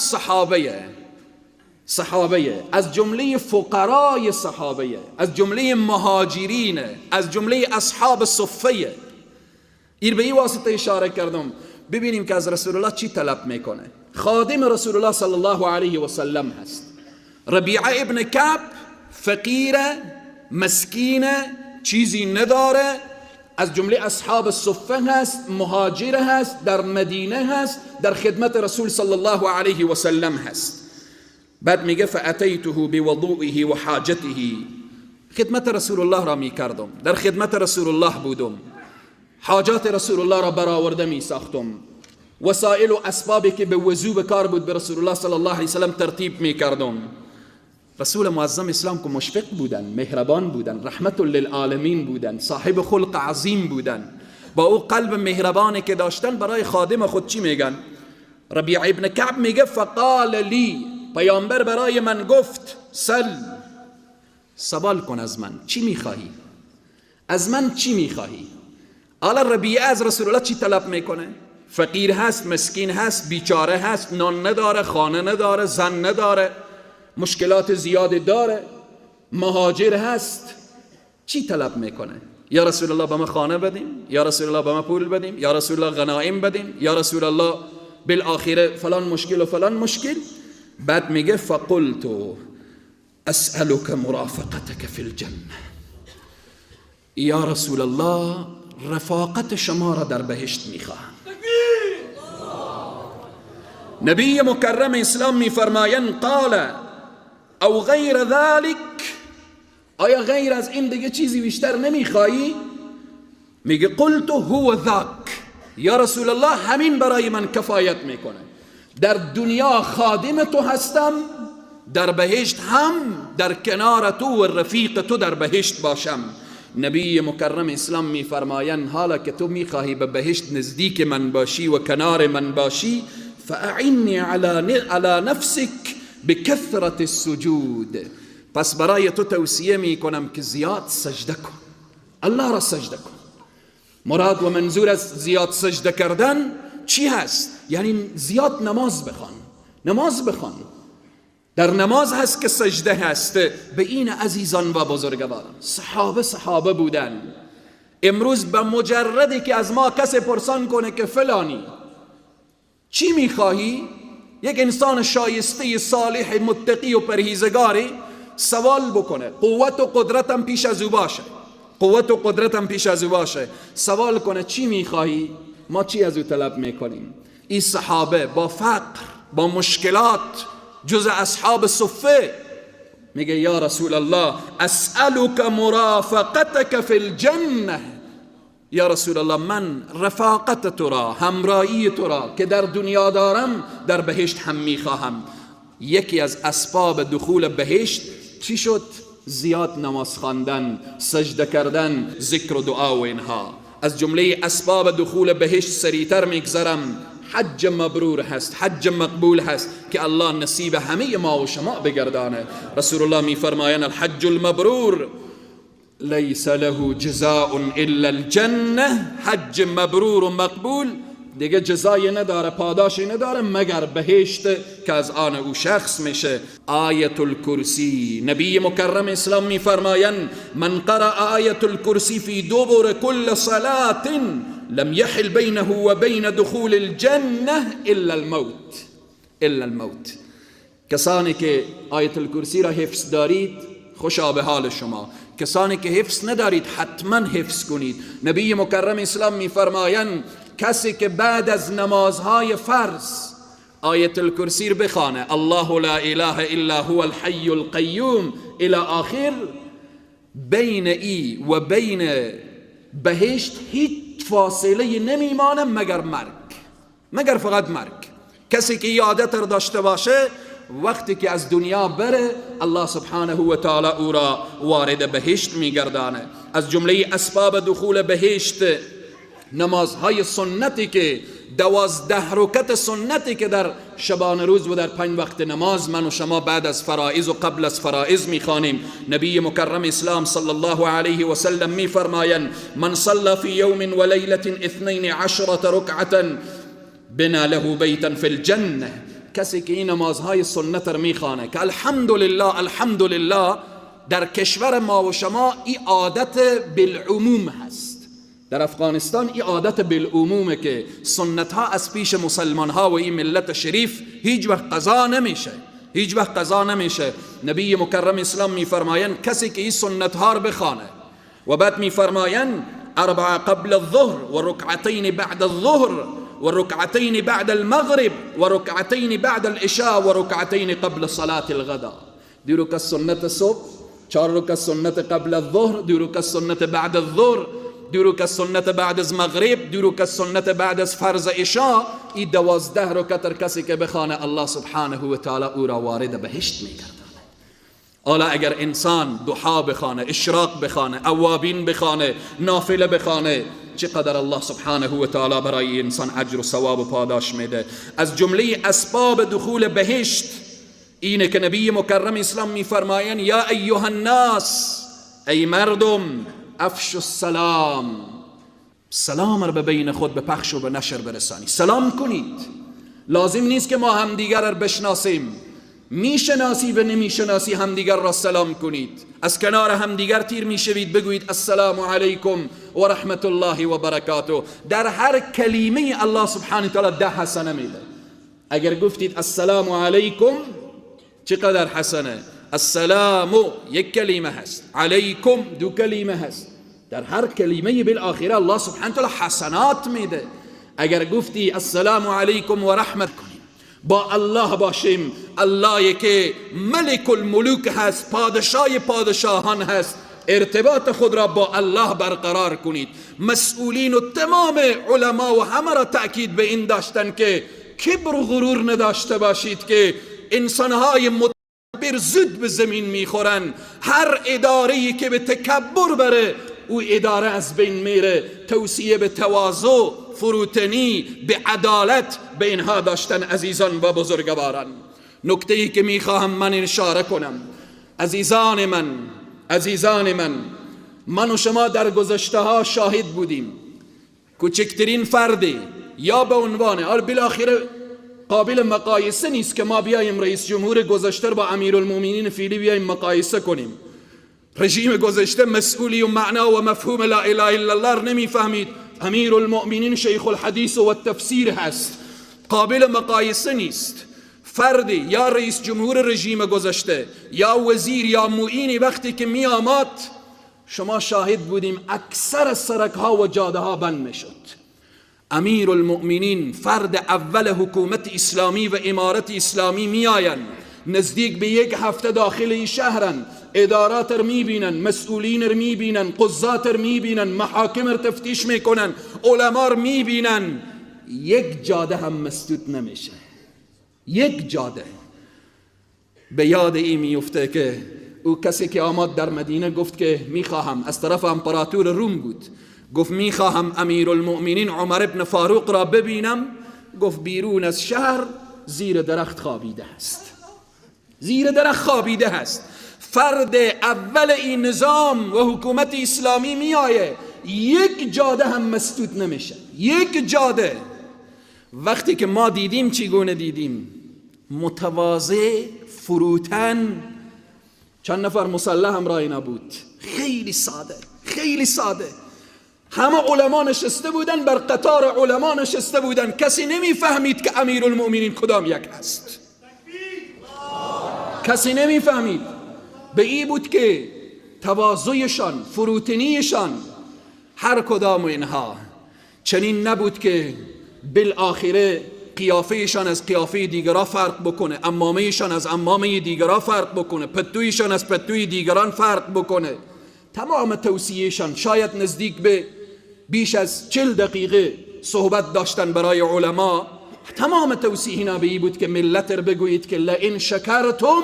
صحابیه، از جمله فقرای صحابیه، از جمله مهاجرین، از جمله اصحاب صفیه. این به این واسطه اشاره کردم ببینیم که از رسول الله چی طلب میکنه. خادم رسول الله صلی الله علیه و سلم هست. ربیعه ابن کعب فقیره، مسکینه، چیزی نداره، از جمله اصحاب صفه هست، مهاجر هست، در مدینه هست، در خدمت رسول صلی الله علیه و سلم هست. بعد میگه فاتیته بوضوئه و حاجته، خدمت رسول الله را میکردم، در خدمت رسول الله بودم، حاجات رسول الله را برآورده میساختم، وسایل و اسبابی که به وضو به کار بود به رسول الله صلی الله علیه و سلم ترتیب میکردم. رسول معظم اسلام که مشفق بودن، مهربان بودن، رحمت للعالمین بودن، صاحب خلق عظیم بودن، با او قلب مهربانی که داشتن برای خادم خود چی میگن؟ ربیع ابن کعب میگه فقال لی، پیامبر برای من گفت سوال کن از من، چی میخواهی؟ از من چی میخواهی؟ حالا ربیعه از رسول الله چی طلب میکنه؟ فقیر هست، مسکین هست، بیچاره هست، نان نداره، خانه نداره، زن نداره، مشکلات زیاد داره، مهاجر هست. چی طلب میکنه؟ یا رسول الله به ما خانه بدیم، یا رسول الله به ما پول بدیم، یا رسول الله غنایم بدیم، یا رسول الله بالآخره فلان مشکل و فلان مشکل. بعد میگه فقلت اسألك مرافقتك في الجنه، یا رسول الله رفاقت شما را در بهشت میخواهم. نبی مکرم اسلام میفرمایند قال او غیر ذلك، آیا غیر از این دیگه چیزی بیشتر نمیخوایی؟ میگه قلت هو ذاک، یا رسول الله همین برای من کفایت میکنه. در دنیا خادم تو هستم، در بهشت هم در کنار تو و رفیق تو در بهشت باشم. نبی مکرم اسلام میفرمایند حالا که تو میخواهی به بهشت نزدیک من باشی و کنار من باشی فاعنی علی نفسک بکثرت السجود، پس برای تو توصیه میکنم که زیاد سجده کن، الله را سجده کن. مراد و منظور از زیاد سجده کردن چی هست؟ یعنی زیاد نماز بخوان. در نماز هست که سجده هست. به این عزیزان و بزرگواران صحابه بودن. امروز به مجردی که از ما کسی پرسان کنه که فلانی چی میخواهی؟ یک انسان شایسته صالح متقی و پرهیزگاری سوال بکنه، قوت و قدرتم پیش از او باشه، قوت و قدرتم پیش از او باشه، سوال کنه چی میخواهی؟ ما چی از او طلب میکنیم؟ این صحابه با فقر، با مشکلات، جز اصحاب صفه میگه یا رسول الله اسألك مرافقتك فی الجنه، یا رسول الله من رفاقت تو را، همراهی تو را که در دنیا دارم در بهشت هم میخواهم. یکی از اسباب دخول بهشت چی شد؟ زیاد نماز خواندن، سجده کردن، ذکر و دعا و اینها. از جمله اسباب دخول بهشت سریعتر میگذرم، حج مبرور هست، حج مقبول هست که الله نصیب همه ما و شما بگردانه. رسول الله میفرمایند الحج المبرور لیس له جزاء الا الجنه، حج مبرور و مقبول دیگه جزایی نداره، پاداشی نداره مگر بهشت که از آن او شخص میشه. آیت الکرسی، نبی مکرم اسلام میفرمایند من قرأ آیت الکرسی فی دبر کل صلاة لم یحل بینه و بین دخول الجنه الا الموت، الا الموت. کسانی که آیت الکرسی را حفظ دارید خوشا به حال شما، کسانی که حفظ ندارید حتما حفظ کنید. نبی مکرم اسلام میفرمایند کسی که بعد از نمازهای فرض آیت الکرسی رو بخوانه، الله لا اله الا هو الحی القیوم الى آخر، بین ای و بین بهشت هیچ فاصله نمیمانه مگر مرگ، مگر فقط مرگ. کسی که عادت را داشته باشه وقتی که از دنیا بره الله سبحانه و تعالی او را وارد بهشت میگردانه. از جمله اسباب دخول بهشت نمازهای سنتی که 12 رکعت سنتی که در شبانه روز و در 5 وقت نماز من و شما بعد از فرائض و قبل از فرائض میخوانیم. نبی مکرم اسلام صلی الله علیه و سلم میفرمایند من صلى فی یوم و لیلة 12 رکعة بنا له بیتا فی الجنه. کسی که این نمازهای سنت را میخوانه که الحمدلله الحمدلله در کشور ما و شما این عادت بالعموم هست، در افغانستان این عادت بالعمومه که سنت ها از پیش مسلمان ها و این ملت شریف هیچ وقت قضا نمیشه، هیچ وقت قضا نمیشه. نبی مکرم اسلام میفرمایند کسی که این سنت ها رو بخوانه و بعد میفرمایند 4 قبل الظهر و رکعتین بعد الظهر و رکعتین بعد المغرب و رکعتین بعد العشاء و رکعتین قبل صلاة الغداء. 2 رکعت سنت صبح، 4 رکعت سنت قبل الظهر، 2 رکعت سنت بعد الظهر، 2 رکعت سنت بعد از مغرب، 2 رکعت سنت بعد از فرض عشاء. این 12 رکعت کسی که بخوانه الله سبحانه و تعالی او را وارد بهشت میگردانه. حالا اگر انسان ضحی بخوانه، اشراق بخوانه، اوابین بخوانه، نافله بخوانه، چقدر الله سبحانه و تعالی برای انسان اجر و ثواب و پاداش میده. از جمله اسباب دخول بهشت اینه که نبی مکرم اسلام میفرمایند یا ایها الناس، ای مردم، افشوا السلام، سلام را به بین خود به پخش و به نشر برسانی، سلام کنید. لازم نیست که ما همدیگر را بشناسیم، میشناسی و نمیشناسی همدیگر را سلام کنید. از کنار همدیگر تیر میشوید بگویید السلام علیکم و رحمت الله و برکاته. در هر کلمه الله سبحانه و تعالی 10 حسنه میده. اگر گفتید السلام علیکم چقدر حسنه؟ السلام 1 کلمه هست، علیکم 2 کلمه هست. در هر کلمه بالاخره الله سبحانه و تعالی حسنات میده. اگر گفتی السلام علیکم و رحمت کنید با الله باشیم، اللهی که ملک الملوک هست، پادشاه پادشاهان هست، ارتباط خود را با الله برقرار کنید. مسئولین و تمام علما و همه را تأکید به این داشتن که کبر و غرور نداشته باشید که انسانهای متکبر زود به زمین میخورن. هر اداره‌ای که به تکبر بره او اداره از بین میره. توصیه به تواضع، فروتنی، به عدالت به اینها داشتن عزیزان و بزرگواران. نکته‌ای که میخواهم من اشاره کنم، عزیزان من، من و شما در گذشته ها شاهد بودیم کوچکترین فردی یا به عنوان بالاخره قابل مقایسه نیست که ما بیاییم رئیس جمهور گذشته با امیرالمومنین فعلی بیاییم مقایسه کنیم. رژیم گذشته مسئولی و معنا و مفهوم لا اله الا الله نمیفهمید. امیرالمؤمنین شیخ الحدیث و التفسیر هست، قابل مقایسه نیست. فردی یا رئیس جمهور رژیم گذشته یا وزیر یا معینی وقتی که می آمد شما شاهد بودیم اکثر سرک ها و جاده ها بند می شد. امیر المؤمنین فرد اول حکومت اسلامی و امارت اسلامی می آین، نزدیک به 1 هفته داخل شهرن، ادارات رو می بینن، مسئولین رو می بینن، قضات رو می بینن، محاکم رو تفتیش می کنن، علما رو می بینن، 1 جاده هم مسدود نمیشه. 1 جاده. به یاد این میفته که او کسی که آمد در مدینه گفت که میخواهم، از طرف امپراتور روم بود، گفت میخواهم امیرالمؤمنین عمر ابن فاروق را ببینم. گفت بیرون از شهر زیر درخت خوابیده است. زیر درخت خوابیده است. فرد اول این نظام و حکومت اسلامی می آیه، 1 جاده هم مسدود نمیشه. 1 جاده. وقتی که ما دیدیم چگونه دیدیم؟ متواضع، فروتن. چند نفر مسلح هم رای نبود. خیلی ساده، خیلی ساده. همه علما نشسته بودن، بر قطار علما نشسته بودن، کسی نمیفهمید که امیرالمؤمنین کدام یک است. کسی نمیفهمید. به این بود که تواضعشان، فروتنیشان، هر کدام اینها چنین نبود که بالاخره قیافهشان از قیافه دیگران فرق بکنه، عمامهشان از عمامه دیگران فرق بکنه، پتویشان از پتوی دیگران فرق بکنه. تمام توصیهشان شاید نزدیک به بیش از 40 دقیقه صحبت داشتن برای علما. تمام توصیه اینا به این بود که ملت رو بگویید که لئن شکرتم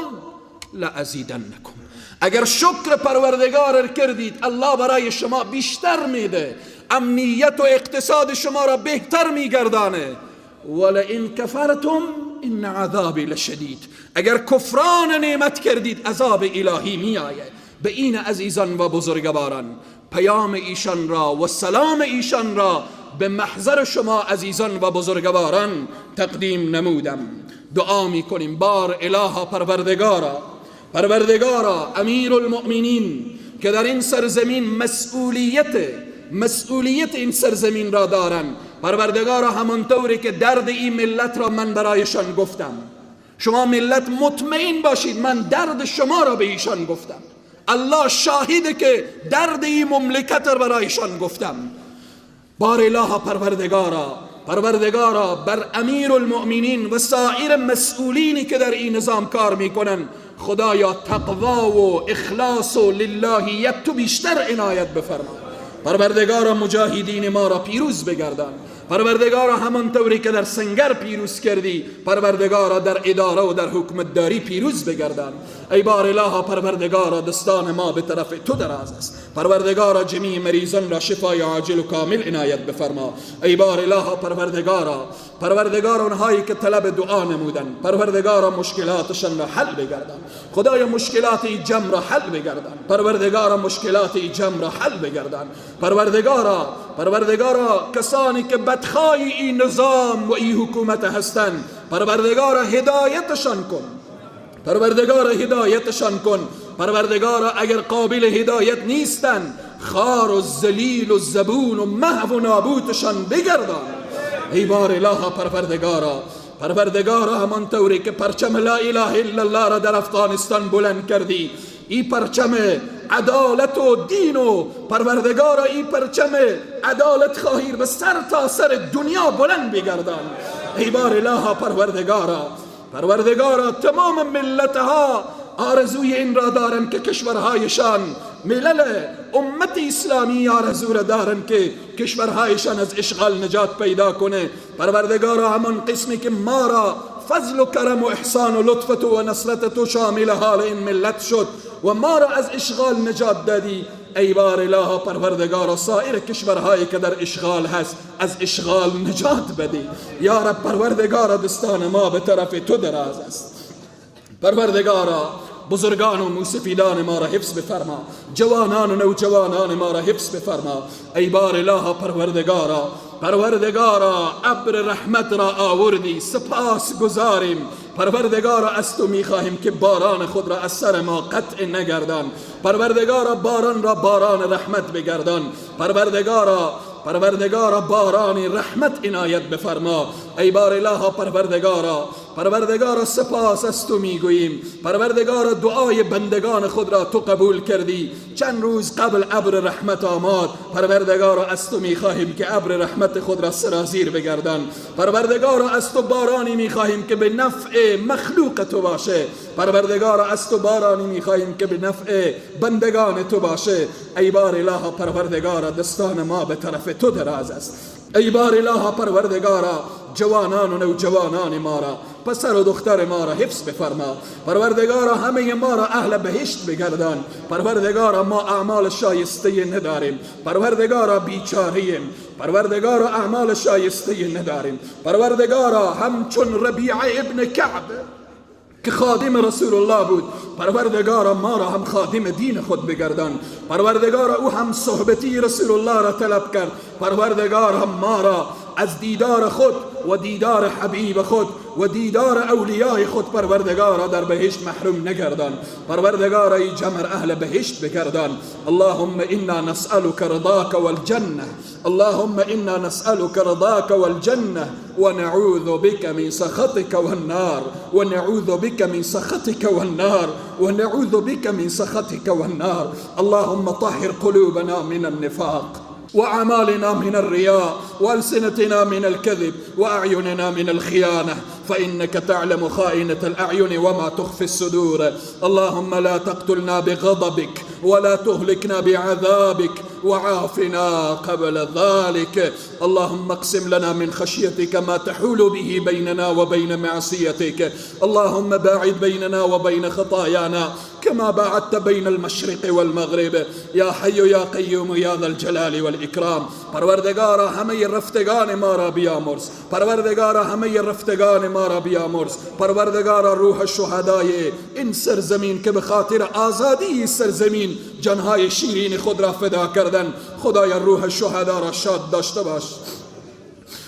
لازیدنکم. اگر شکر پروردگار کردید الله برای شما بیشتر میده، امنیت و اقتصاد شما را بهتر میگردانه. ولئن کفرتم ان عذابی لشدید. اگر کفران نعمت کردید عذاب الهی می آید. به این عزیزان و بزرگواران پیام ایشان را و سلام ایشان را به محضر شما عزیزان و بزرگواران تقدیم نمودم. دعا می کنیم بار الها پروردگارا امیر المؤمنین که در این سرزمین مسئولیت این سرزمین را دارن، پروردگارا همانطوری که درد این ملت را من برایشان گفتم، شما ملت مطمئن باشید من درد شما را به ایشان گفتم. الله شاهده که درد این مملکت را برایشان گفتم. بار اله پروردگارا بر امیر المؤمنین و سایر مسئولینی که در این نظام کار میکنن خدایا تقوا و اخلاص و للهیت تو بیشتر عنایت بفرما. پروردگارا مجاهدین ما را پیروز بگردان. پروردگارا همانطوری که در سنگر پیروز کردی پروردگارا در اداره و در حکمتداری پیروز بگردان. ای بار اله پروردگارا دستان ما به طرف تو دراز است. پروردگارا جمیع مریضان را شفای عاجل و کامل عنایت بفرما. ای بار اله پروردگارا اونهایی که طلب دعا نمودن پروردگارا مشکلاتشان را حل بگردان. خدایا مشکلات این جمع را حل بگردان. پروردگارا مشکلات این جمع را حل بگردان. پروردگارا کسانی که بدخواه این نظام و این حکومت هستند پروردگارا هدایتشان کن. پروردگارا اگر قابل هدایت نیستن خار و ذلیل و زبون و محو و نابودشان بگردان. ای بار اله پروردگارا همانطوری که پرچم لا اله الا الله را در افغانستان بلند کردی، این پرچم عدالت و دین و پروردگارا این پرچم عدالت خواهی به سر تا سر دنیا بلند بگردان. ای بار اله پروردگارا تمام ملتها آرزوی این را دارن که کشورهایشان ملل امت اسلامی آرزو را دارن که کشورهایشان از اشغال نجات پیدا کنه. پروردگارا همان قسمی که ما را فضل و کرم و احسان و لطفت و نصرت تو شامل حال این ملت شد و ما را از اشغال نجات دادی. ای بار اله پروردگارا سایر کشورهایی که در اشغال هست از اشغال نجات بدی. یا رب پروردگارا دستان ما به طرف تو دراز است. پروردگارا بزرگان و موسفیدان ما را حفظ بفرما، جوانان و نوجوانان ما را حفظ بفرما. ای بار اله پروردگارا ابر رحمت را آوردی، سپاس گزاریم. پروردگارا از تو میخواهیم که باران خود را از سر ما قطع نگردان. پروردگارا باران را باران رحمت بگردان. پروردگارا باران رحمت عنایت بفرما. ای بار اله پروردگارا سپاس از تو میگوییم. پروردگارا دعای بندگان خود را تو قبول کردی. چند روز قبل ابر رحمت آمد. پروردگارا از تو میخواهیم که ابر رحمت خود را سرازیر بگردان. پروردگارا از تو بارانی میخواهیم که به نفع مخلوق تو باشه. پروردگارا از تو بارانی میخواهیم که به نفع بندگان تو باشه. ای بار اله پروردگارا دستان ما به طرف تو دراز است. ای بار اله پروردگارا جوانان و نوجوانان ما را، پسر و دختر ما را حفظ بفرما. پروردگارا همه ما را اهل بهشت بگردان. پروردگارا ما اعمال شایسته نداریم. پروردگارا بیچاریم. پروردگارا اعمال شایسته نداریم. پروردگارا همچون ربیع ابن کعب که خادم رسول الله بود، پروردگارا ما را هم خادم دین خود بگردان. پروردگارا او هم صحبتی رسول الله را طلب کرد. پروردگارا ما را از دیدار خود و دیدار حبیب خود و دیدار اولیاء خود پروردگارا در بهشت محروم نگردان. پروردگارا ای جمر اهل بهشت بگردان. اللهم انا نسألك رضاك والجنة. اللهم انا نسألك رضاك والجنة ونعوذ بك من سخطك والنار. ونعوذ بك من سخطك والنار. ونعوذ بك من سخطك والنار. اللهم طهر قلوبنا من النفاق وأعمالنا من الرياء وألسنتنا من الكذب وأعيننا من الخيانة، فإنك تعلم خائنة الأعين وما تخفي الصدور. اللهم لا تقتلنا بغضبك ولا تهلكنا بعذابك وعافنا قبل ذلك. اللهم اقسم لنا من خشيتك ما تحول به بيننا وبين معصيتك. اللهم باعد بيننا وبين خطايانا كما باعدت بين المشرق والمغرب. يا حي يا قيوم يا ذا الجلال والإكرام. پروردگارا همه رفتگان ما را بیامرز. پروردگارا همه رفتگان ما را بیامرز. پروردگارا روح شهدای این سرزمین که به خاطر آزادی سرزمین جانهای شیرین خود را فدا کردن، خدایا روح شهدا را شاد داشته باش.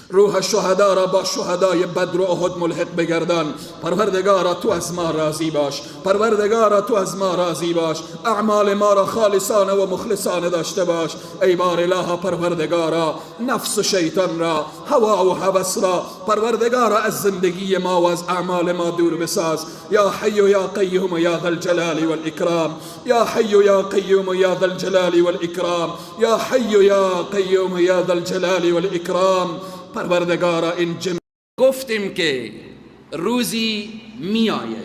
روح شهدا را با شهدای بدر و احد ملحق بگردان. پروردگارا تو از ما راضی باش. پروردگارا تو از ما راضی باش. اعمال ما را خالصانه و مخلصانه داشته باش. ای بار اله پروردگارا نفس و شیطان را، هوا و هوس را پروردگارا از زندگی ما و از اعمال ما دور بساز. یا حی یا قیوم یا ذا الجلال والاکرام. یا حی یا قیوم یا ذا الجلال والاکرام. یا حی یا قیوم یا ذا الجلال والاکرام. پروردگارا این گفتیم که روزی میآیه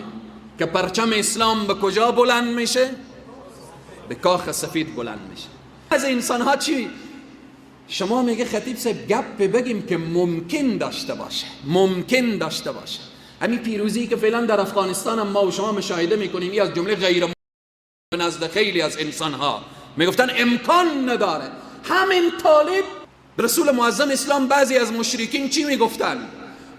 که پرچم اسلام به کجا بلند میشه؟ به کاخ سفید بلند میشه. از انسان ها چی؟ شما میگه خطیب صاحب گپ بگیم که ممکن داشته باشه. ممکن داشته باشه. همین پیروزی که فعلا در افغانستان ما و شما مشاهده میکنیم، این از جمله غیر به نزد خیلی از انسان ها میگفتن امکان نداره. همین طالب رسول معظم اسلام بعضی از مشرکین چی میگفتن؟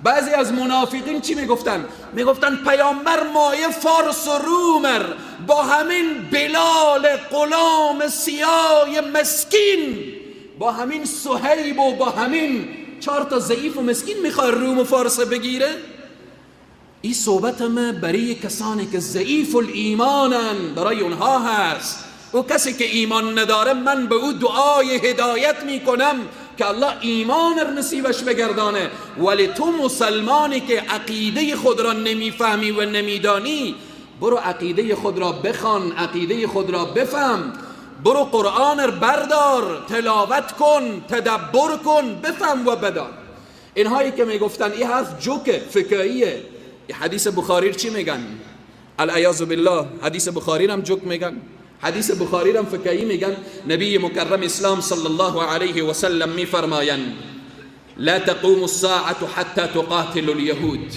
بعضی از منافقین چی میگفتن؟ میگفتن پیامبر مایه فارس و رومر با همین بلال غلام سیاه مسکین، با همین صهیب و با همین 4 تا ضعیف و مسکین میخواد روم و فارس بگیره؟ این صحبت ما برای کسانی که ضعیف الایمانن، برای اونها هست. و کسی که ایمان نداره من به او دعای هدایت میکنم که الله ایمان نصیبش بگردانه. ولی تو مسلمانی که عقیده خود را نمیفهمی و نمیدانی، برو عقیده خود را بخوان، عقیده خود را بفهم. برو قرآن را بردار، تلاوت کن، تدبر کن، بفهم و بدان. اینهایی که میگفتن این حرف جوک فکاییه، حدیث بخاری چی میگن؟ العیاذ بالله حدیث بخاری هم جوک میگن. حدیث بخاری را فکایی میگن نبی مکرم اسلام صلی الله علیه و سلم میفرمایند لا تقوم الساعة حتى تقاتل اليهود.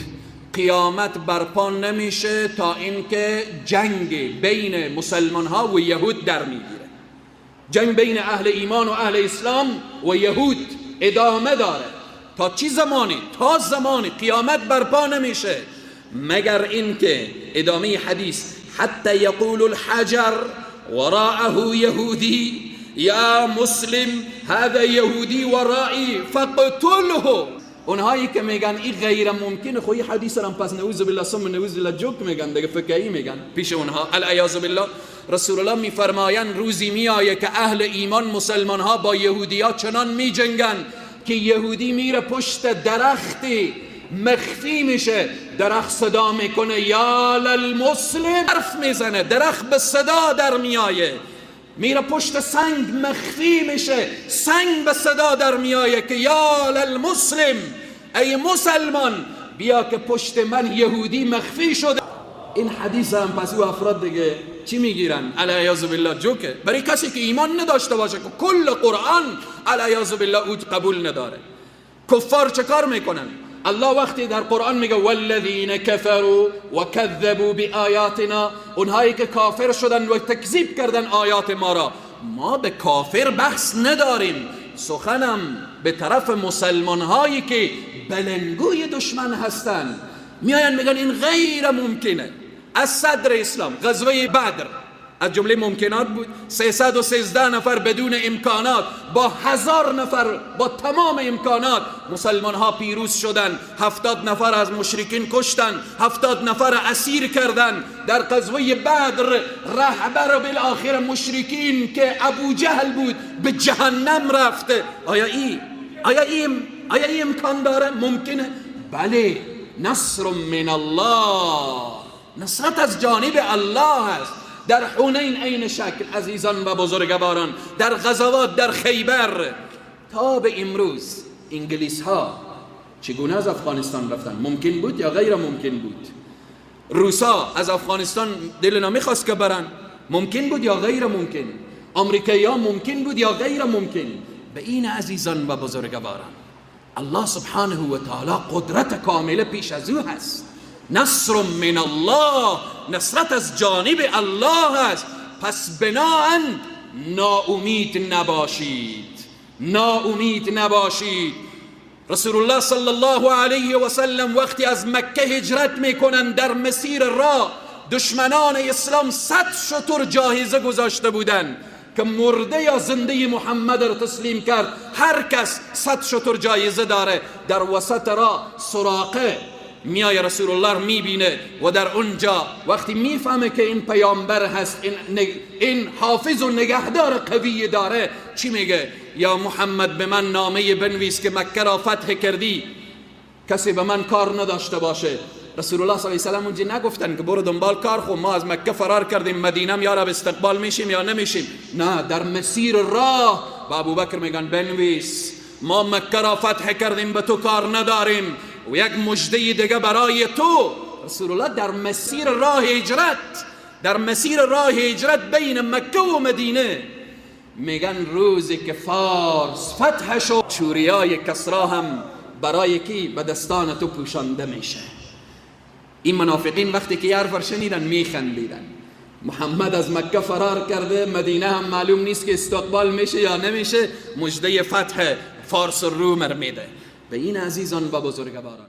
قیامت برپا نمیشه تا اینکه جنگ بین مسلمان ها و یهود در میگیره. جنگ بین اهل ایمان و اهل اسلام و یهود ادامه داره تا چی زمانی؟ تا زمانی قیامت برپا نمیشه مگر اینکه ادامه حدیث حتی یقول الحجر وراءه یهودی یا مسلم هذا یهودی ورایی فقتله. اونهایی که میگن این غیر ممکنه، خو این حدیث را پس نعوذ بالله ثم نعوذ بالله جوک میگن دیگه، فکایی میگن پیش اونها العیاذ بالله. رسول الله میفرمایند روزی میآیه که اهل ایمان مسلمان ها با یهودی ها چنان میجنگن که یهودی میره پشت درختی مخفی میشه، درخت صدا میکنه یا للمسلم، حرف میزنه، درخت به صدا در میایه، میره پشت سنگ مخفی میشه، سنگ به صدا در میایه که یا للمسلم، ای مسلمان بیا که پشت من یهودی مخفی شده. این حدیث هم پس او افراد دیگه چی میگیرن؟ علیاذ بالله جوکه. برای کسی که ایمان نداشته باشه که کل قرآن علیاذ بالله او قبول نداره. کفار چه کار میکنن؟ الله وقتی در قرآن میگه والذین کفروا و کذبوا بآیاتنا، اونهایی که کافر شدن و تکذیب کردن آیات ما را، ما به کافر بحث نداریم، سخنم به طرف مسلمان هایی که بلنگوی دشمن هستن، میاین میگن این غیر ممکنه. از صدر اسلام غزوه بدر از جمله ممکنات بود، 313 نفر بدون امکانات با 1000 نفر با تمام امکانات مسلمان ها پیروز شدن، 70 نفر از مشرکین کشتن، 70 نفر اسیر کردن. در غزوه بدر رهبر بالاخره مشرکین که ابو جهل بود به جهنم رفته. آیا این امکان داره؟ ممکنه؟ بله. نصر من الله، نصرت از جانب الله است. در حنین عین شکل عزیزان و بزرگواران، در غزوات، در خیبر، تا به امروز انگلیس ها چگونه از افغانستان رفتن؟ ممکن بود یا غیر ممکن بود؟ روسا از افغانستان دل نمیخواست که برن؟ ممکن بود یا غیر ممکن؟ امریکایی ها ممکن بود یا غیر ممکن؟ به این عزیزان و بزرگواران الله سبحانه و تعالی قدرت کامله پیش از او هست. نصر من الله، نصرت از جانب الله است. پس بناهن ناامید نباشید. رسول الله صلی الله علیه و سلم وقتی از مکه هجرت میکنن، در مسیر راه دشمنان اسلام 100 شتر جاهزه گذاشته بودن که مرده یا زنده محمد را تسلیم کرد. هر کس 100 شتر جایزه داره. در وسط راه سراقه میای رسول الله میبینه و در اونجا وقتی میفهمه که این پیامبر هست، این حافظ و نگهدار قوی داره، چی میگه؟ یا محمد به من نامه بنویس که مکه را فتح کردی، کسی به من کار نداشته باشه. رسول الله صلی الله علیه و سلم اونجا نگفتن که برو دنبال کار، خب ما از مکه فرار کردیم، مدینه یا رب استقبال میشیم یا نمیشیم. نه، در مسیر راه با ابوبکر میگن بنویس ما مکه را فتح کردیم، به تو کار نداریم و یک مژده دیگه برای تو. رسول الله در مسیر راه هجرت بین مکه و مدینه میگن روزی که فارس فتح شد، چوریای کسرا هم برای کی به دستان تو پوشانده میشه. این منافقین وقتی که حرف شنیدن میخندیدن. محمد از مکه فرار کرده، مدینه هم معلوم نیست که استقبال میشه یا نمیشه، مژده فتح فارس و روم میده. به این عزیزان و بزرگواران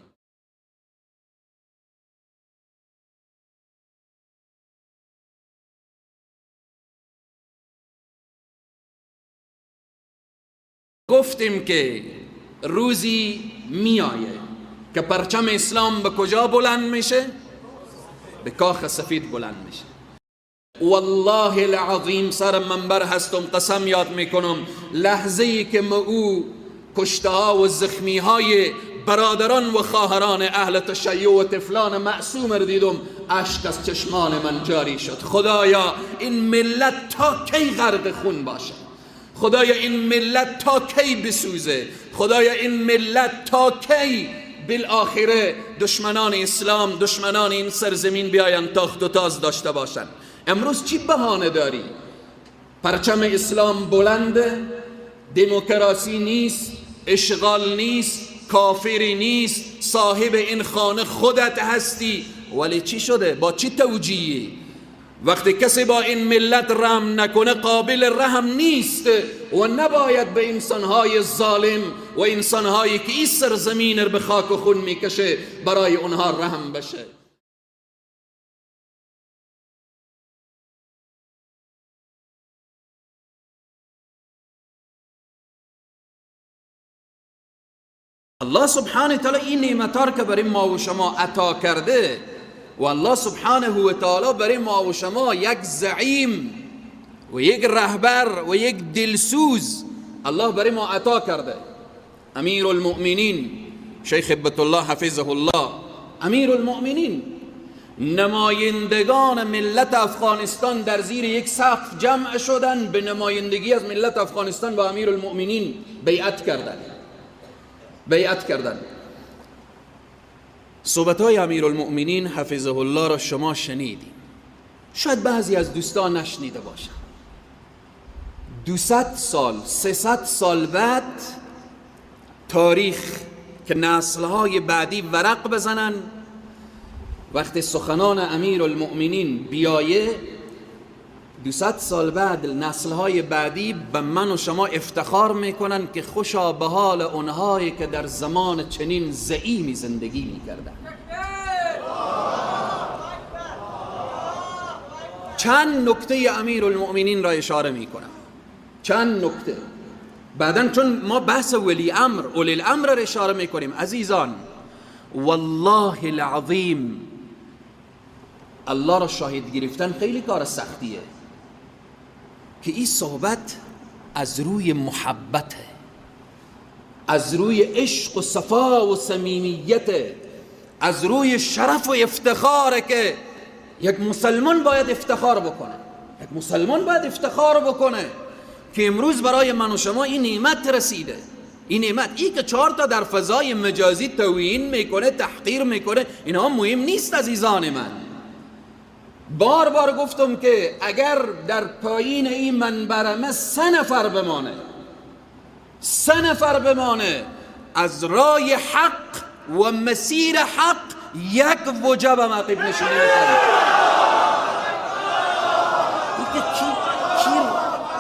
گفتیم که روزی میآیه که پرچم اسلام به کجا بلند میشه؟ به کاخ سفید بلند میشه. والله العظیم سر منبر هستم قسم یاد میکنم، لحظه ای که او کشته ها و زخمی های برادران و خواهران اهل تشیع و طفلان معصوم را دیدم، اشک از چشمان من جاری شد. خدایا این ملت تا کی غرق خون باشه؟ خدایا این ملت تا کی بسوزه؟ خدایا این ملت تا کی بالاخره دشمنان اسلام، دشمنان این سرزمین بیاین تاخت و تاز داشته باشن؟ امروز چی بهانه داری؟ پرچم اسلام بلنده، دموکراسی نیست، اشغال نیست، کافری نیست، صاحب این خانه خودت هستی، ولی چی شده؟ با چی توجیهی؟ وقتی کسی با این ملت رحم نکنه قابل رحم نیست و نباید به انسانهای ظالم و انسانهایی که این سرزمین رو به خاک و خون میکشه برای اونها رحم بشه. الله سبحانه تعالی این نعمت‌ها که برای ما و شما عطا کرده و الله سبحانه و تعالی برای ما و شما یک زعیم و یک رهبر و یک دلسوز الله برای ما عطا کرده. امیر المؤمنین شیخ هبت الله حفظه الله، امیر المؤمنین، نمایندگان ملت افغانستان در زیر یک سقف جمع شدن، به نمایندگی از ملت افغانستان با امیر المؤمنین بیعت کردن. صحبت‌های امیر المؤمنین حفظه الله را شما شنیدید، شاید بعضی از دوستان نشنیده باشند. 200 سال 300 سال بعد تاریخ که نسل‌های بعدی ورق بزنن، وقتی سخنان امیر المؤمنین بیایه 200 سال بعد نسل‌های بعدی به من و شما افتخار میکنن که خوشا به حال اونهایی که در زمان چنین زعیمی زندگی میکردن. چند نکته امیر المؤمنین را اشاره میکنم، چند نکته. بعدن چون ما بحث اولی الامر را اشاره میکنیم، عزیزان والله العظیم الله را شاهد گرفتن خیلی کار سختیه، که این صحبت از روی محبته، از روی عشق و صفا و صمیمیته، از روی شرف و افتخاره که یک مسلمان باید افتخار بکنه. یک مسلمان باید افتخار بکنه که امروز برای من و شما این نعمت رسیده. این نعمت، این که 4 تا در فضای مجازی توهین میکنه، تحقیر میکنه، اینها مهم نیست عزیزان من. بار بار گفتم که اگر در پایین این منبرمه 3 نفر بمانه از رای حق و مسیر حق، یک وجب عقب نشینی میکنه.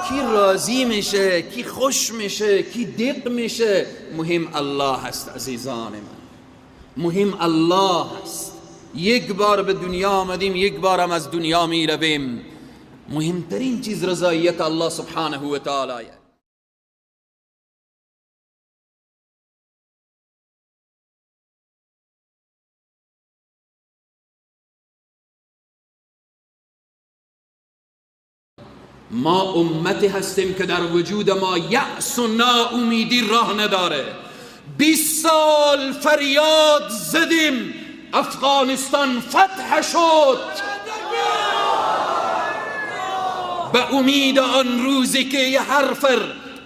کی راضی میشه، کی خوش میشه، کی دق میشه؟ مهم الله هست عزیزان من، مهم الله هست. یک بار به دنیا آمدیم، یک بار هم از دنیا می رویم. مهمترین چیز رضایت الله سبحانه و تعالی. ما امتی هستیم که در وجود ما یأس و ناامیدی راه نداره. 20 سال فریاد زدیم افغانستان فتح شد، به امید آن روزی که یه حرف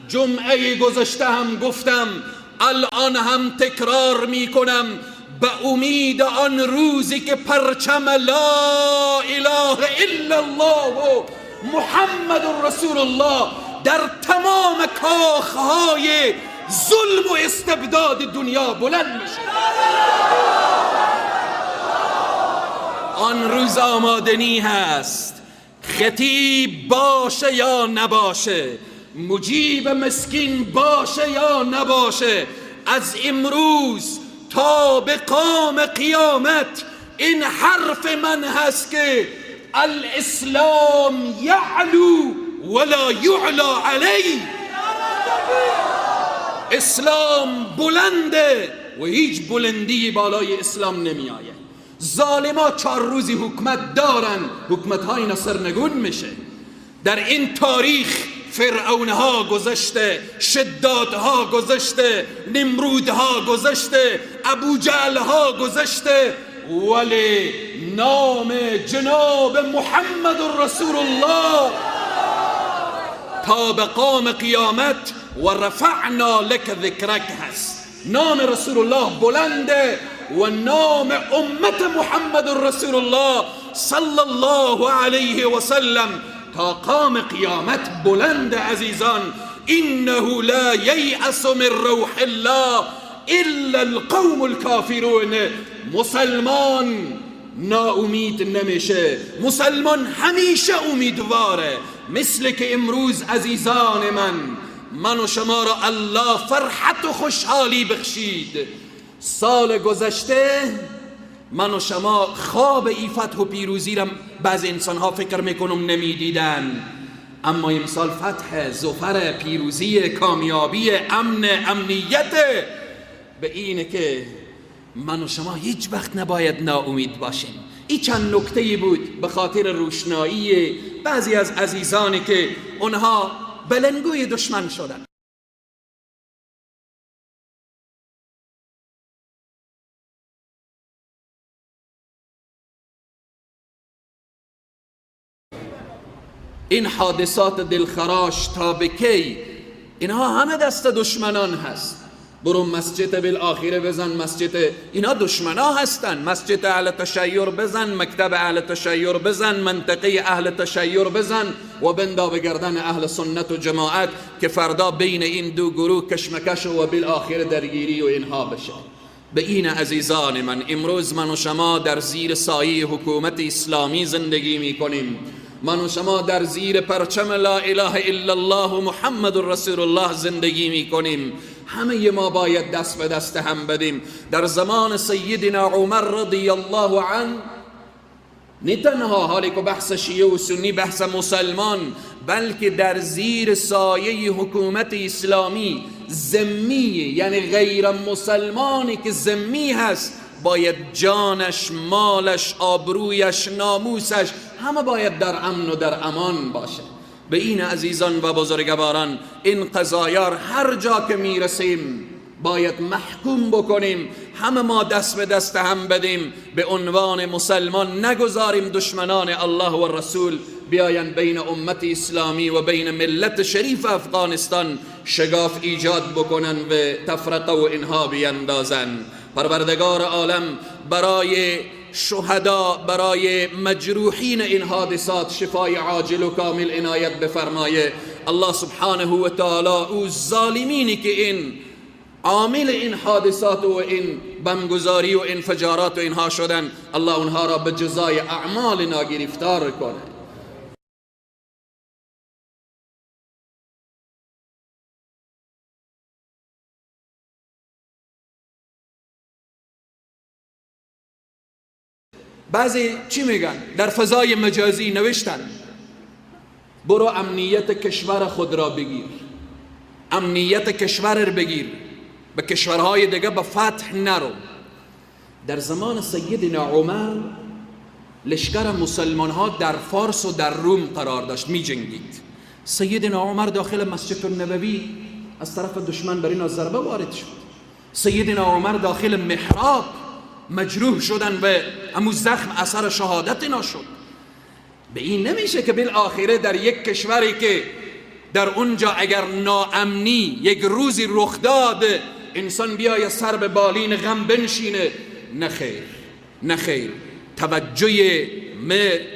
جمعه گذشته هم گفتم، الان هم تکرار میکنم، به امید آن روزی که پرچم لا اله الا الله و محمد رسول الله در تمام کاخهای ظلم و استبداد دنیا بلند میشه. آن روز آمادنی هست، خطیب باشه یا نباشه، مجیب مسکین باشه یا نباشه، از امروز تا به قام قیامت این حرف من هست که الاسلام یعلو ولا یعلا علی. اسلام بلنده و هیچ بلندی بالای اسلام نمی آید. ظالما 4 روزی حکمت دارن، حکمت‌ها اینا سرنگون میشه. در این تاریخ فرعونها گذشته، شدادها گذشته، نمرودها گذشته، ابو جهلها گذشته، ولی نام جناب محمد رسول الله تا به قام قیامت و رفعنا لك ذکرک هست. نام رسول الله بلنده و نام امت محمد رسول الله صلی الله علیه و سلم تا قام قیامت بلند. عزیزان انه لا ییأس من روح الله الا القوم الكافرون. مسلمان ناامید نمیشه، مسلمان همیشه امیدواره. مثل که امروز عزیزان من و شما را الله فرحت و خوشحالی بخشید. سال گذشته من و شما خواب ای فتح و پیروزی را بعض انسان ها فکر میکنم نمیدیدن، اما امسال فتح، ظفر، پیروزی، کامیابی، امنیت. به اینه که من و شما هیچ وقت نباید ناامید باشیم. این چند نکته بود به خاطر روشنایی بعضی از عزیزانی که اونها بلنگوی دشمن شدن. این حادثات دلخراش تا به کی؟ اینها همه دست دشمنان هست. برو مسجد بالاخره بزن، مسجد اینا دشمنا هستن. مسجد اهل تشیع بزن، مکتب اهل تشیع بزن، منطقه اهل تشیع بزن و بندا به گردن اهل سنت و جماعت که فردا بین این دو گروه کشمکش و بالاخره درگیری و اینها بشه. به این عزیزان من، امروز من و شما در زیر سایه حکومت اسلامی زندگی می کنیم. من و شما در زیر پرچم لا اله الا الله محمد رسول الله زندگی می کنیم. همه ما باید دست به دست هم بدیم. در زمان سیدنا عمر رضی الله عنه، نه تنها حالی که بحث شیعه و سنی بحث مسلمان، بلکه در زیر سایه حکومت اسلامی ذمی، یعنی غیر مسلمانی که ذمی هست، باید جانش، مالش، آبرویش، ناموسش همه باید در امن و در امان باشه. به این عزیزان و بزرگواران، این قضایا هر جا که میرسیم باید محکوم بکنیم. همه ما دست به دست هم بدیم، به عنوان مسلمان نگذاریم دشمنان الله و رسول بیاین بین امت اسلامی و بین ملت شریف افغانستان شگاف ایجاد بکنن و تفرقه و اینها بیندازن. پروردگار عالم برای شهدا، برای مجروحین این حادثات شفای عاجل و کامل عنایت بفرمایه. الله سبحانه و تعالی او ظالمینی که این عامل این حادثات و این بمگذاری و انفجارات و اینها شدن، الله اونها را به جزای اعمال ناگرفتار کنه. بعضی چی میگن؟ در فضای مجازی نوشتن برو امنیت کشور خود را بگیر، امنیت کشور را بگیر، به کشورهای دیگه به فتح نرو. در زمان سیدنا عمر لشکر مسلمان ها در فارس و در روم قرار داشت، می جنگید. سیدنا عمر داخل مسجد النبوی از طرف دشمن بر اینا ضربه وارد شد. سیدنا عمر داخل محراب مجروح شدن و امو زخم اثر شهادت اینا شد. به این نمیشه که بالاخره در یک کشوری که در اونجا اگر ناامنی یک روزی رخ داد انسان بیای سر به بالین غم بنشینه. نخیر، نخیر. توجه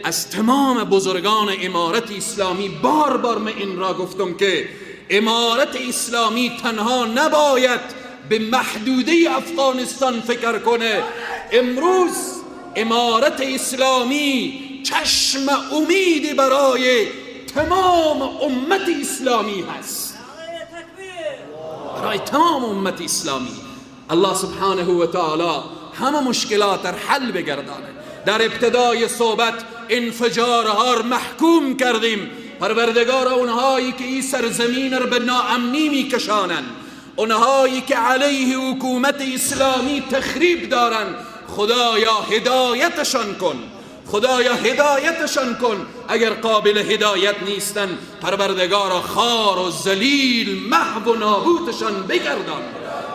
از تمام بزرگان امارت اسلامی، بار بار من این را گفتم که امارت اسلامی تنها نباید به محدوده افغانستان فکر کنه. امروز امارت اسلامی چشم امیدی برای تمام امت اسلامی هست، برای تمام امت اسلامی. الله سبحانه و تعالی همه مشکلات را حل بگردانه. در ابتدای صحبت انفجارها را محکوم کردیم. پروردگار اونهایی که این سرزمین را به ناامنی میکشانند، اونهایی که علیه حکومت اسلامی تخریب دارن، خدایا هدایتشان کن، خدایا هدایتشان کن. اگر قابل هدایت نیستن پروردگارا خار و ذلیل محو و نابودشان بگردان.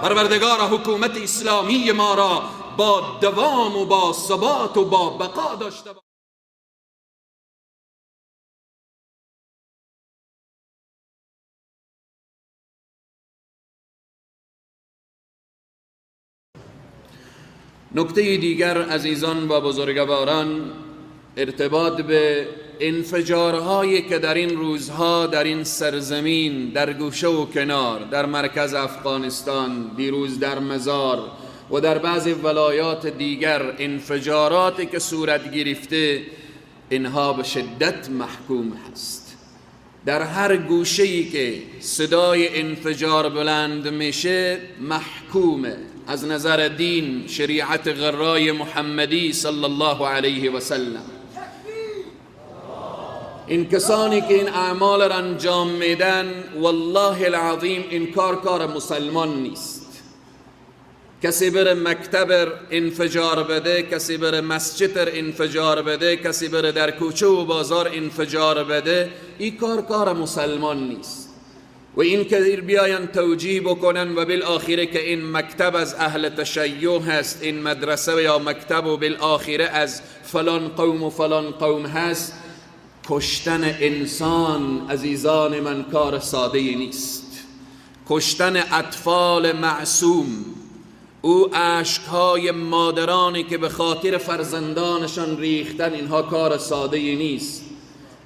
پروردگارا حکومت اسلامی ما را با دوام و با ثبات و با بقا داشته باش. نکته دیگر عزیزان و بزرگواران، ارتباط به انفجارهایی که در این روزها در این سرزمین، در گوشه و کنار، در مرکز افغانستان، دیروز در مزار و در بعضی ولایات دیگر انفجاراتی که صورت گرفته، اینها به شدت محکوم هست. در هر گوشه‌ای که صدای انفجار بلند میشه محکومه از نظر دین، شریعت غرای محمدی صلی الله علیه و سلم. این کسانی که این اعمال را انجام میدن، والله العظیم این کار مسلمان نیست. کسی بره مکتب انفجار بده، کسی بره مسجد انفجار بده، کسی بره در کوچه و بازار انفجار بده، این کار مسلمان نیست. و این که بیاین توجیه بکنن و بالاخره که این مکتب از اهل تشیع هست، این مدرسه یا مکتب و بالاخره از فلان قوم و فلان قوم هست، کشتن انسان عزیزان من کار ساده نیست. کشتن اطفال معصوم، او اشکهای مادرانی که به خاطر فرزندانشان ریختن، اینها کار ساده نیست.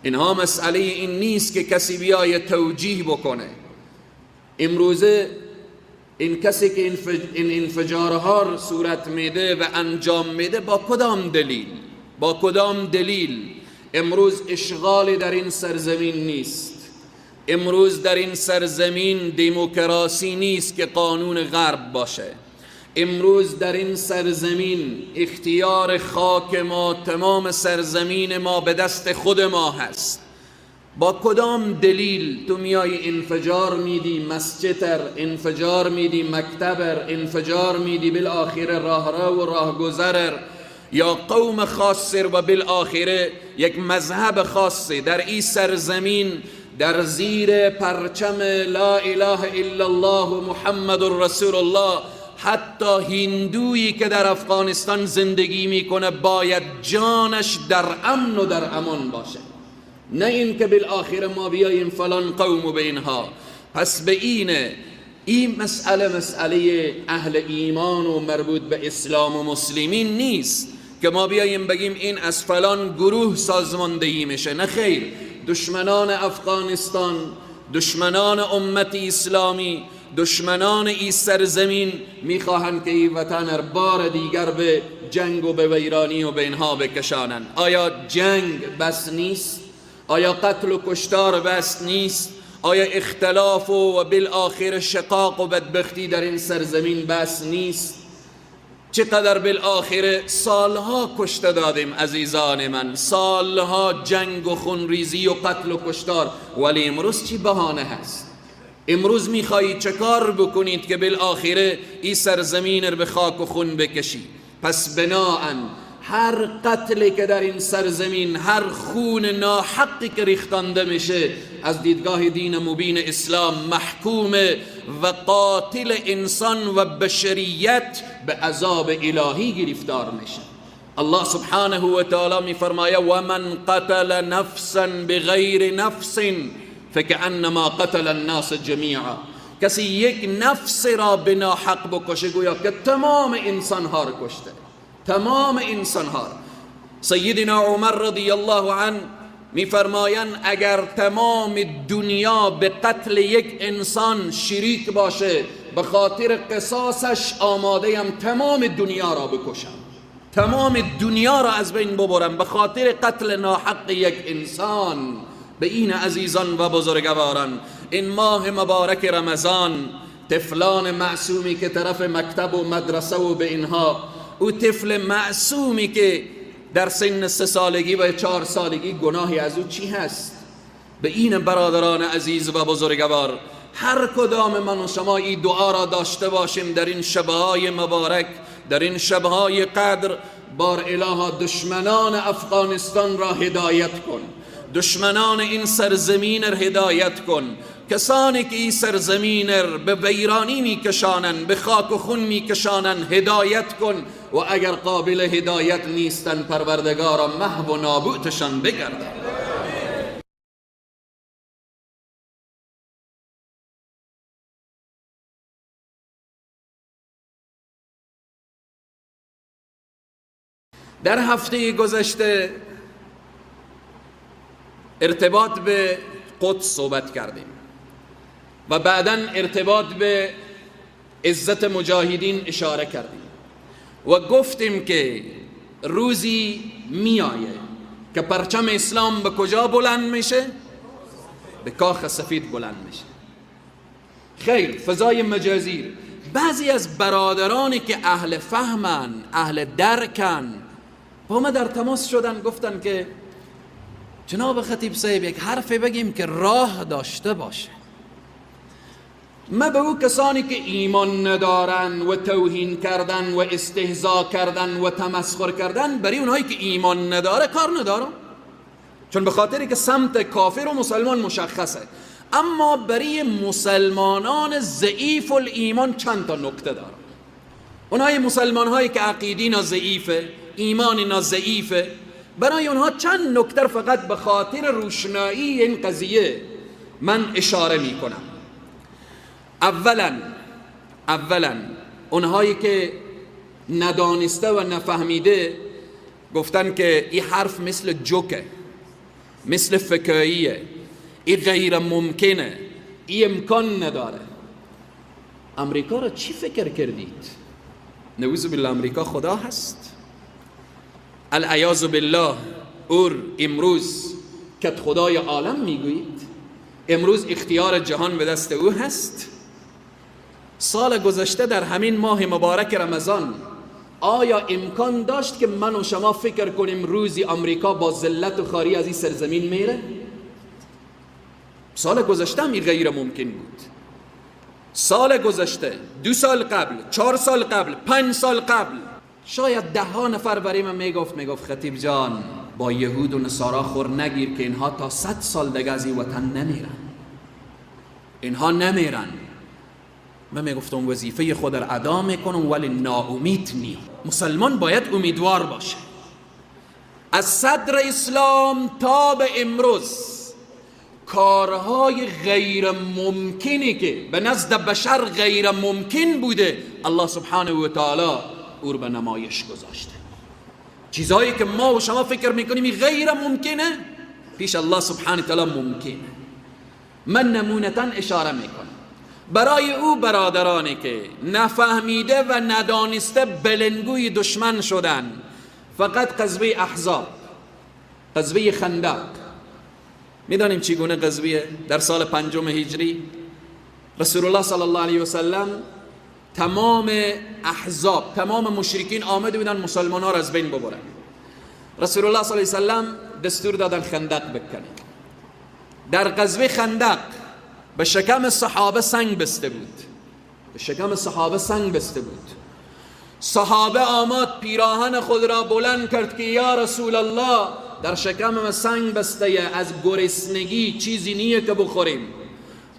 اینها مسئله این نیست که کسی بیای توجیه بکنه. امروزه این کسی که این انفجارها صورت میده و انجام میده با کدام دلیل؟ امروز اشغال در این سرزمین نیست. امروز در این سرزمین دموکراسی نیست که قانون غرب باشه. امروز در این سرزمین اختیار خاک ما، تمام سرزمین ما به دست خود ما هست. با کدام دلیل تو میای انفجار میدی مسجدر، انفجار میدی مکتبر، انفجار میدی بالاخره راهرو و راهگذرر یا قوم خاصر و بالاخره یک مذهب خاصی در این سرزمین در زیر پرچم لا اله الا الله و محمد رسول الله؟ حتی هندویی که در افغانستان زندگی میکنه باید جانش در امن و در امان باشه، نه این که بالاخره ما بیاییم فلان قوم و به اینها. پس به این مسئله اهل ایمان و مربوط به اسلام و مسلمین نیست که ما بیاییم بگیم این از فلان گروه سازماندهی میشه. نه خیر، دشمنان افغانستان، دشمنان امت اسلامی، دشمنان این سرزمین میخواهند که این وطن بار دیگر به جنگ و به ویرانی و به اینها بکشانند. آیا جنگ بس نیست؟ آیا قتل و کشتار بس نیست؟ آیا اختلاف و بالاخره شقاق و بدبختی در این سرزمین بس نیست؟ چقدر بالاخره سالها کشته دادیم عزیزان من، سالها جنگ و خونریزی و قتل و کشتار، ولی امروز چی بهانه هست؟ امروز میخواهید چه کار بکنید که بالاخره این سرزمین رو به خاک و خون بکشی؟ پس بناهن هر قتلی که در این سرزمین، هر خون ناحقی که ریختانده میشه، از دیدگاه دین مبین اسلام محکومه و قاتل انسان و بشریت به عذاب الهی گرفتار میشه. الله سبحانه و تعالی میفرماید و من قتل نفسا بغیر نفس فکأنما قتل الناس جمیعا. کسی یک نفس را به ناحق بکشه گویا که تمام انسان ها را کشته، تمام انسان ها. سیدنا عمر رضی الله عنه میفرمایند اگر تمام دنیا به قتل یک انسان شریک باشه، به خاطر قصاصش آماده‌ام تمام دنیا را بکشم، تمام دنیا را از بین ببرم به خاطر قتل ناحق یک انسان. به این عزیزان و بزرگواران، این ماه مبارک رمضان، طفلان معصومی که طرف مکتب و مدرسه و به اینها، او طفل معصومی که در سن 3 سالگی و 4 سالگی گناهی از او چی هست؟ به این برادران عزیز و بزرگوار، هر کدام من و شما این دعا را داشته باشیم در این شبهای مبارک، در این شبهای قدر. بار الها دشمنان افغانستان را هدایت کن، دشمنان این سرزمین را هدایت کن، کسانی که این سرزمین را به ویرانی میکشانند، به خاک و خون میکشانند، هدایت کن و اگر قابل هدایت نیستن پروردگارا محو و نابودشان بگردان. در هفته گذشته ارتباط به قدس صحبت کردیم و بعداً ارتباط به عزت مجاهدین اشاره کردیم و گفتیم که روزی میآید که پرچم اسلام به کجا بلند میشه؟ به کاخ سفید بلند میشه. خیر، فضای مجازی، بعضی از برادرانی که اهل فهمن، اهل درکن، با ما در تماس شدن، گفتن که جناب خطیب صاحب یک حرف بگیم که راه داشته باشه. ما به او کسانی که ایمان ندارن و توهین کردن و استهزا کردن و تمسخر کردن، برای اونهایی که ایمان نداره کار ندارم، چون به خاطری که سمت کافر و مسلمان مشخصه. اما برای مسلمانان ضعیف الایمان چند تا نکته دارم. اونهای مسلمان هایی که عقیدینا ضعیفه، ایمانینا ضعیفه، برای اونها چند نکته فقط به خاطر روشنایی این قضیه من اشاره می کنم. اولا اونهایی که ندانسته و نفهمیده گفتن که این حرف مثل جوکه، مثل فکاییه، این غیر ممکنه، این امکان نداره. امریکا را چی فکر کردید؟ نعوذ بالله امریکا خدا هست؟ العیاذ بالله امروز که خدای عالم میگویید؟ امروز اختیار جهان به دست او هست؟ سال گذشته در همین ماه مبارک رمضان آیا امکان داشت که من و شما فکر کنیم روزی امریکا با ذلت و خواری از این سرزمین میره؟ سال گذشته هم غیر ممکن بود. سال گذشته، 2 سال قبل، 4 سال قبل، 5 سال قبل، شاید 10 نفر برای من میگفت خطیب جان با یهود و نصارا خور نگیر که اینها تا 100 سال دیگه از این وطن نمیرن، اینها نمیرن. من میگفتم وظیفه خود را ادا میکنم ولی ناامید نیم. مسلمان باید امیدوار باشه. از صدر اسلام تا به امروز کارهای غیر ممکنی که به نزد بشر غیر ممکن بوده الله سبحانه و تعالی او به نمایش گذاشته. چیزهایی که ما و شما فکر میکنیم غیر ممکنه پیش الله سبحانه و تعالی ممکنه. من نمونتا اشاره میکنم برای او برادرانی که نفهمیده و ندانسته بلنگوی دشمن شدن. فقط غزوه احزاب، غزوه خندق، میدانیم چگونه غزوه در سال 5 هجری رسول الله صلی الله علیه و سلم تمام احزاب، تمام مشرکین آمده بودن مسلمان ها را از بین ببرن. رسول الله صلی الله علیه و سلم دستور دادن خندق بکنه. در غزوه خندق به شکم صحابه سنگ بسته بود، به شکم صحابه سنگ بسته بود. صحابه آمد پیراهن خود را بلند کرد که یا رسول الله در شکم سنگ بسته، از گرسنگی چیزی نیه که بخوریم.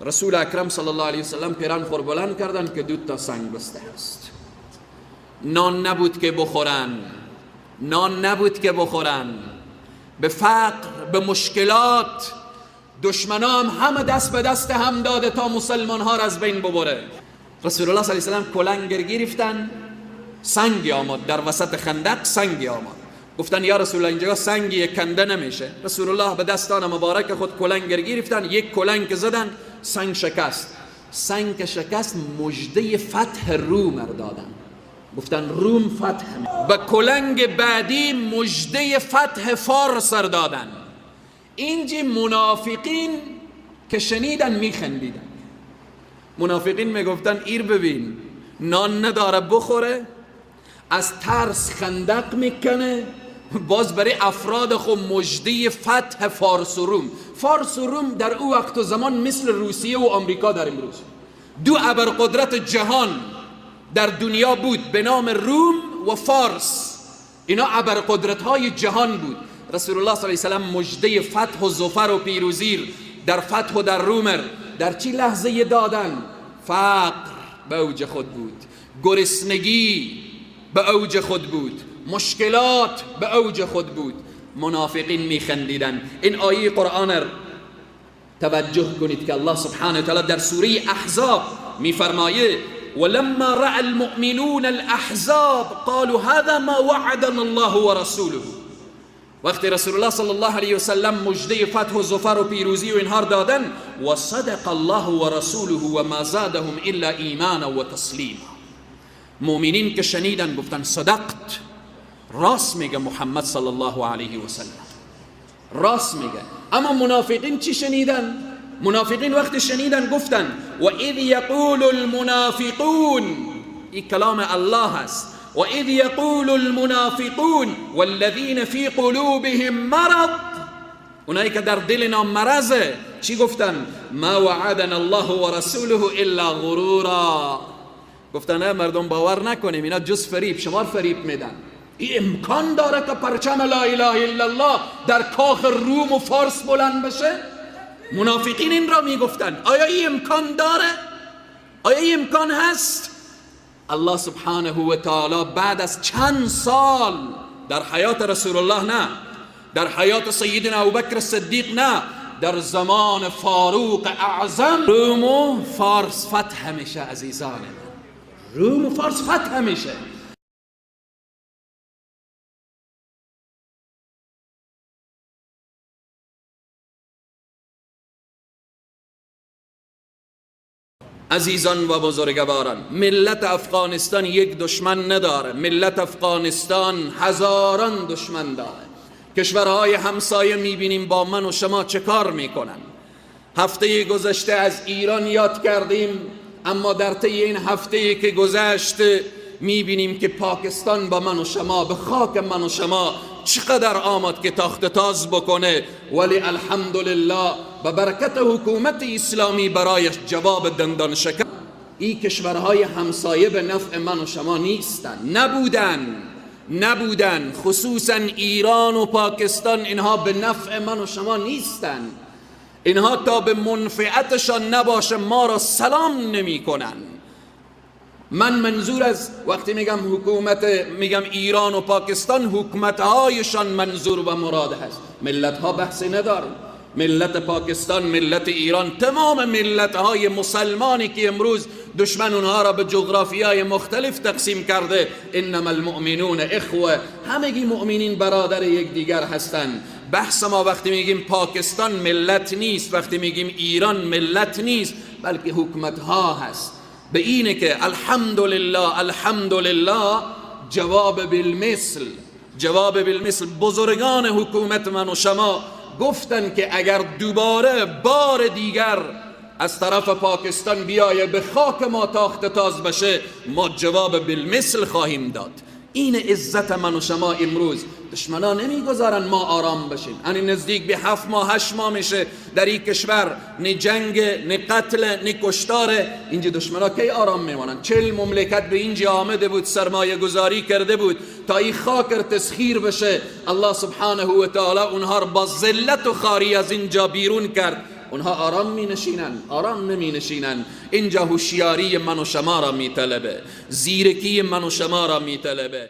رسول اکرم صلی الله علیه وسلم پیراهن خود بلند کردن که 2 تا سنگ بسته است. نان نبود که بخورن، نان نبود که بخورن. به فقر، به مشکلات دشمنان همه دست به دست هم داده تا مسلمان ها را از بین ببره. رسول الله صلی الله علیه و سلم کلنگ گرفتن، سنگی آمد در وسط خندق، سنگی آمد. گفتن یا رسول الله اینجا سنگی کنده نمیشه. رسول الله به دستان مبارک خود کلنگ گرفتن، یک کلنگ زدن، سنگ شکست. سنگ که شکست مژده فتح روم را دادن. گفتن روم فتح. به کلنگ بعدی مژده فتح فارس را دادن. اینجا منافقین که شنیدن میخندیدن. منافقین میگفتن ایر ببین نان نداره بخوره، از ترس خندق میکنه، باز برای افراد خود مژده فتح فارس و روم. فارس و روم در او وقت و زمان مثل روسیه و آمریکا در امروز 2 ابرقدرت جهان در دنیا بود به نام روم و فارس. اینا ابرقدرت های جهان بود. رسول الله صلی الله علیه و سلم مژده فتح و ظفر و پیروزی در فتح و در روم در چی لحظه دادن؟ فقر به اوج خود بود، گرسنگی به اوج خود بود، مشکلات به اوج خود بود. منافقین میخندیدن. این آیه قرآن را توجه کنید که الله سبحانه و تعالی در سوره احزاب میفرماید ولما رأى المؤمنون الاحزاب قالوا هذا ما وعدنا الله ورسوله. وقتی رسول الله صلی الله علیه و سلم مژده فتح و ظفر و پیروزی و اینها دادن، و صدق الله و رسوله و ما زادهم الا ایمانا و تسلیما. مؤمنین که شنیدن گفتن صدقت، راست میگه محمد صلی الله علیه و سلم، راست میگه. اما منافقین چی شنیدن؟ منافقین وقتی شنیدن گفتن و اذ یقول المنافقون، این کلام الله هست، و اذ یقول المنافقون والذین فی قلوبهم مرض، اونایی که در دلنا مرضه، چی گفتن؟ ما وعدنا الله و رسوله الا غرورا. گفتن نه مردم باور نکنیم، اینا جز فریب، شما فریب میدن. این امکان داره که پرچم لا اله الا الله در کاخ روم و فارس بلند بشه؟ منافقین این را میگفتن. آیا این امکان داره؟ آیا این امکان هست؟ الله سبحانه و تعالی بعد از چند سال در حیات رسول الله، نه، در حیات سیدنا ابوبکر صدیق نه، در زمان فاروق اعظم روم و فارس فتح میشه عزیزان من، روم و فارس فتح میشه. عزیزان و بزرگواران، ملت افغانستان یک دشمن نداره، ملت افغانستان هزاران دشمن داره. کشورهای همسایه میبینیم با من و شما چه کار میکنن. هفته گذشته از ایران یاد کردیم، اما در طی این هفته که گذشت میبینیم که پاکستان با من و شما، به خاک من و شما چقدر آمد که تاخت تاز بکنه، ولی الحمدلله به برکت حکومت اسلامی برایش جواب دندان شکن. این کشورهای همسایه به نفع من و شما نیستن، نبودن خصوصا ایران و پاکستان، اینها به نفع من و شما نیستن. اینها تا به منفعتشان نباشه ما را سلام نمی کنن. من منظور از وقتی میگم حکومت، میگم ایران و پاکستان، حکومتهایشان منظور و مراد هست. ملتها بحثی ندارن، ملت پاکستان، ملت ایران، تمام ملتهای مسلمانی که امروز دشمن اونها را به جغرافیای مختلف تقسیم کرده، انما المؤمنون اخوه، همگی مؤمنین برادر یکدیگر هستند. بحث ما وقتی میگیم پاکستان ملت نیست، وقتی میگیم ایران ملت نیست، بلکه حکومتها هست. به اینه که الحمدلله جواب بالمثل بزرگان حکومت من و شما گفتن که اگر دوباره بار دیگر از طرف پاکستان بیایه به خاک ما تاخت تاز بشه، ما جواب بالمثل خواهیم داد. این عزت من و شما امروز. دشمنا نمیگذارن ما آرام بشیم. یعنی نزدیک به 7 ماه 8 ماه میشه در این کشور نه جنگ، نه قتل، نه کشتار. اینجا دشمنا کی آرام میمانن؟ 40 مملکت به اینجا آمده بود، سرمایه گذاری کرده بود تا این خاک تسخیر بشه. الله سبحانه و تعالی اونها را با ذلت و خواری از اینجا بیرون کرد. اونها آرام می نشینن؟ آرام نمی نشینن. اینجا هوشیاری من و شما را می طلبه، زیرکی من و شما را می طلبه.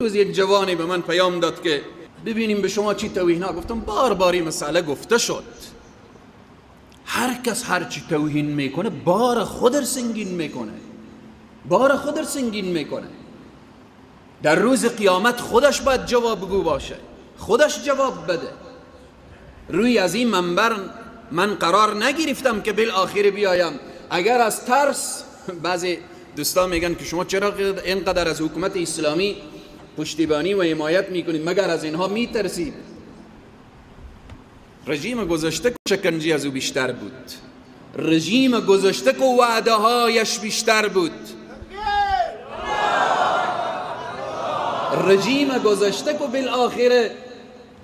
روز یک جوانی به من پیام داد که ببینیم به شما چی توهین ها. گفتم باری مسئله گفته شد، هر کس هر چی توهین میکنه بار خود سنگین میکنه. در روز قیامت خودش باید جوابگو باشه، خودش جواب بده. روی از این منبر من قرار نگرفتم که بالاخره بیایم. اگر از ترس، بعضی دوستان میگن که شما چرا اینقدر از حکومت اسلامی پشتیبانی و حمایت میکنید، مگر از اینها میترسید؟ رژیم گذشته شکنجه از او بیشتر بود، رژیم گذشته که وعده هایش بیشتر بود، رژیم گذشته که بالاخره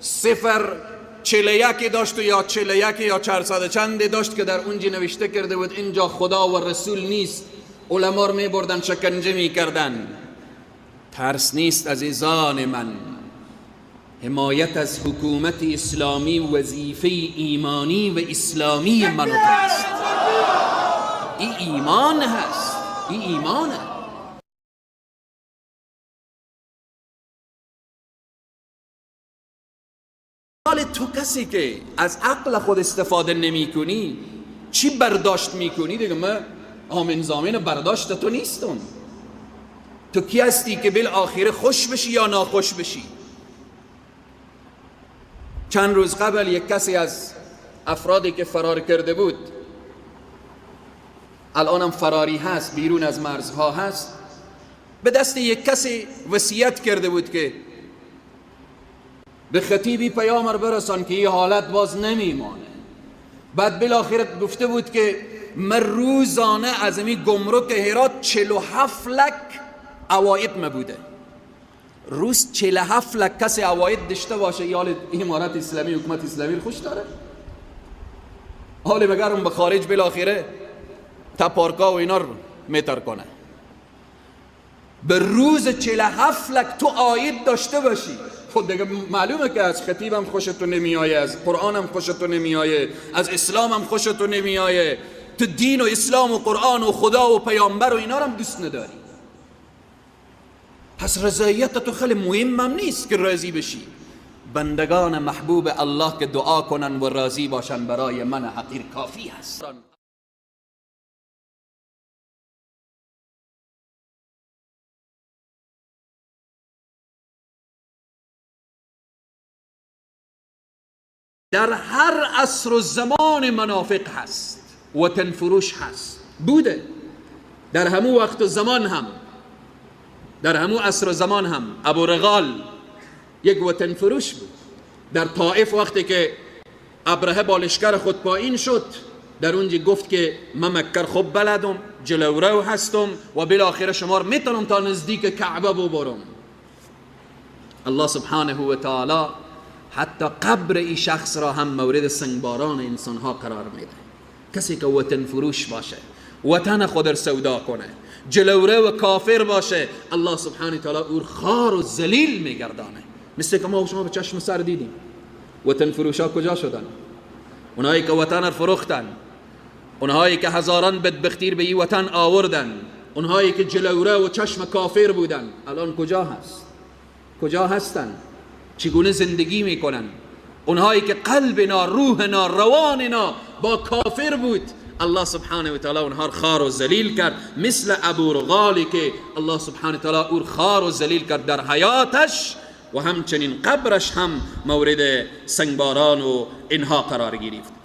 0.41 داشت یا 41 یا 400 چند داشت که در اونجا نوشته کرده بود اینجا خدا و رسول نیست. علما رو می بردن شکنجه می کردن. ترس نیست عزیزان من. حمایت از حکومت اسلامی وظیفه ایمانی و اسلامی من است. این ایمان هست، این ایمانه. حال تو کسی که از عقل خود استفاده نمی کنی چی برداشت می کنی؟ دیگه من آمین زامین برداشت تو نیستم. تو کی هستی که بالاخره خوش بشی یا ناخوش بشی؟ چند روز قبل یک کسی از افرادی که فرار کرده بود، الانم فراری هست، بیرون از مرزها هست، به دست یک کسی وصیت کرده بود که به خطیبی پیامر برسان که این حالت باز نمیمانه. بعد بالاخره گفته بود که من روزانه از این گمرک هرات 47 لک عواید بوده. روز 47 لک کسی عواید داشته باشه، یا امارت اسلامی حکومت اسلامی خوش داره؟ حالی مگرم به خارج بالاخره تا پارکا و اینا رو میتر کنه. به روز 47 لک تو عاید داشته باشی، خود دیگه معلومه که از خطیبم خوشتو نمیایه، از قرآنم خوشتو نمیایه، از اسلامم خوشتو نمیایه. تو دین و اسلام و قرآن و خدا و پیامبر و اینا رو هم دوست نداری. پس رضایت تو خیلی مهمم نیست که راضی بشی. بندگان محبوب الله که دعا کنن و راضی باشن برای من حقیر کافی هست. در هر عصر و زمان منافق هست، وطن فروش هست، بوده در همو وقت و زمان هم، در همو عصر و زمان هم. ابو رغال یک وطن فروش بود. در طائف وقتی که ابرهه با لشکر خود پایین شد، در اونجا گفت که من مکر خوب بلدم، جلورو هستم و بالاخره شما رو میتونم تا نزدیک کعبه ببرم. الله سبحانه و تعالی حتی قبر این شخص را هم مورد سنگباران انسان ها قرار میده. کسی که وطن فروش باشه، وطن خود را سودا کنه، جلوره و کافر باشه، الله سبحانه و تعالی او خار و ذلیل میگردانه. مثل که ما و شما به چشم سر دیدیم وطن فروش ها کجا شدن؟ اونهایی که وطن را فروختن، اونهایی که هزاران بدبختیر به این وطن آوردن، اونهایی که جلوره و چشم کافر بودن، الان کجا هست؟ کجا هستن؟ چگونه زندگی میکنن؟ اونهایی که قلبنا، روحنا، رواننا با کافر بود، الله سبحانه و تعالی اونها خار و ذلیل کرد. مثل ابو رغالی که الله سبحانه و تعالی او خار و ذلیل کرد در حیاتش و همچنین قبرش هم مورد سنگباران و اینها قرار گرفت.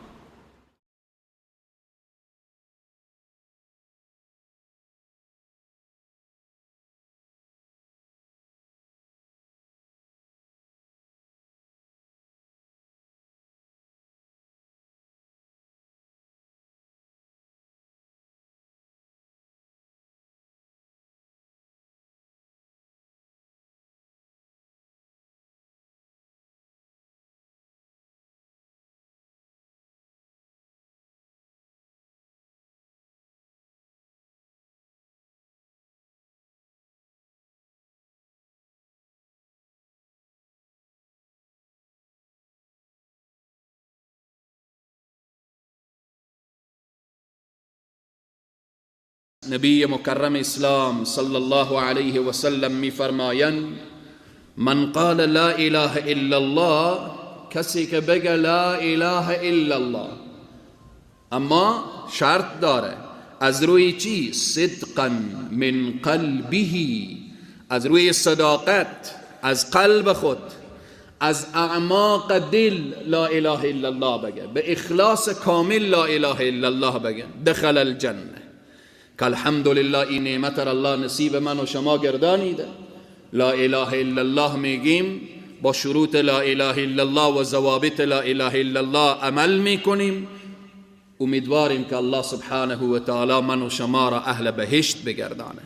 نبی مکرم اسلام صلی الله علیه و سلم می فرمایند من قال لا اله الا الله، کسی که بگه لا اله الا الله، اما شرط داره از روی چی؟ صدقا من قلبه، از روی صداقت از قلب خود، از اعماق دل لا اله الا الله بگه، به اخلاص کامل لا اله الا الله بگه، دخل الجنه. که الحمدلله این نعمت را الله نصیب من و شما گردانیده. لا اله الا الله میگیم، با شروط لا اله الا الله و ضوابط لا اله الا الله عمل میکنیم. امیدواریم که الله سبحانه و تعالی من و شما را اهل بهشت بگردانه.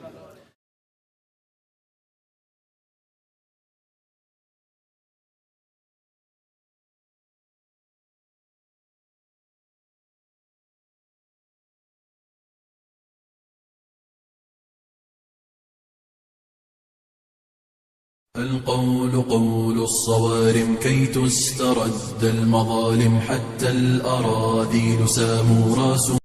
القول قول الصوارم كي تسترد المظالم حتى الأراذيل ساموا راسهم.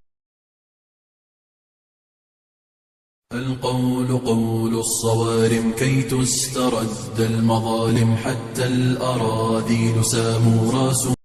القول قول الصوارم كي تسترد المظالم حتى الأراذيل ساموا راسهم.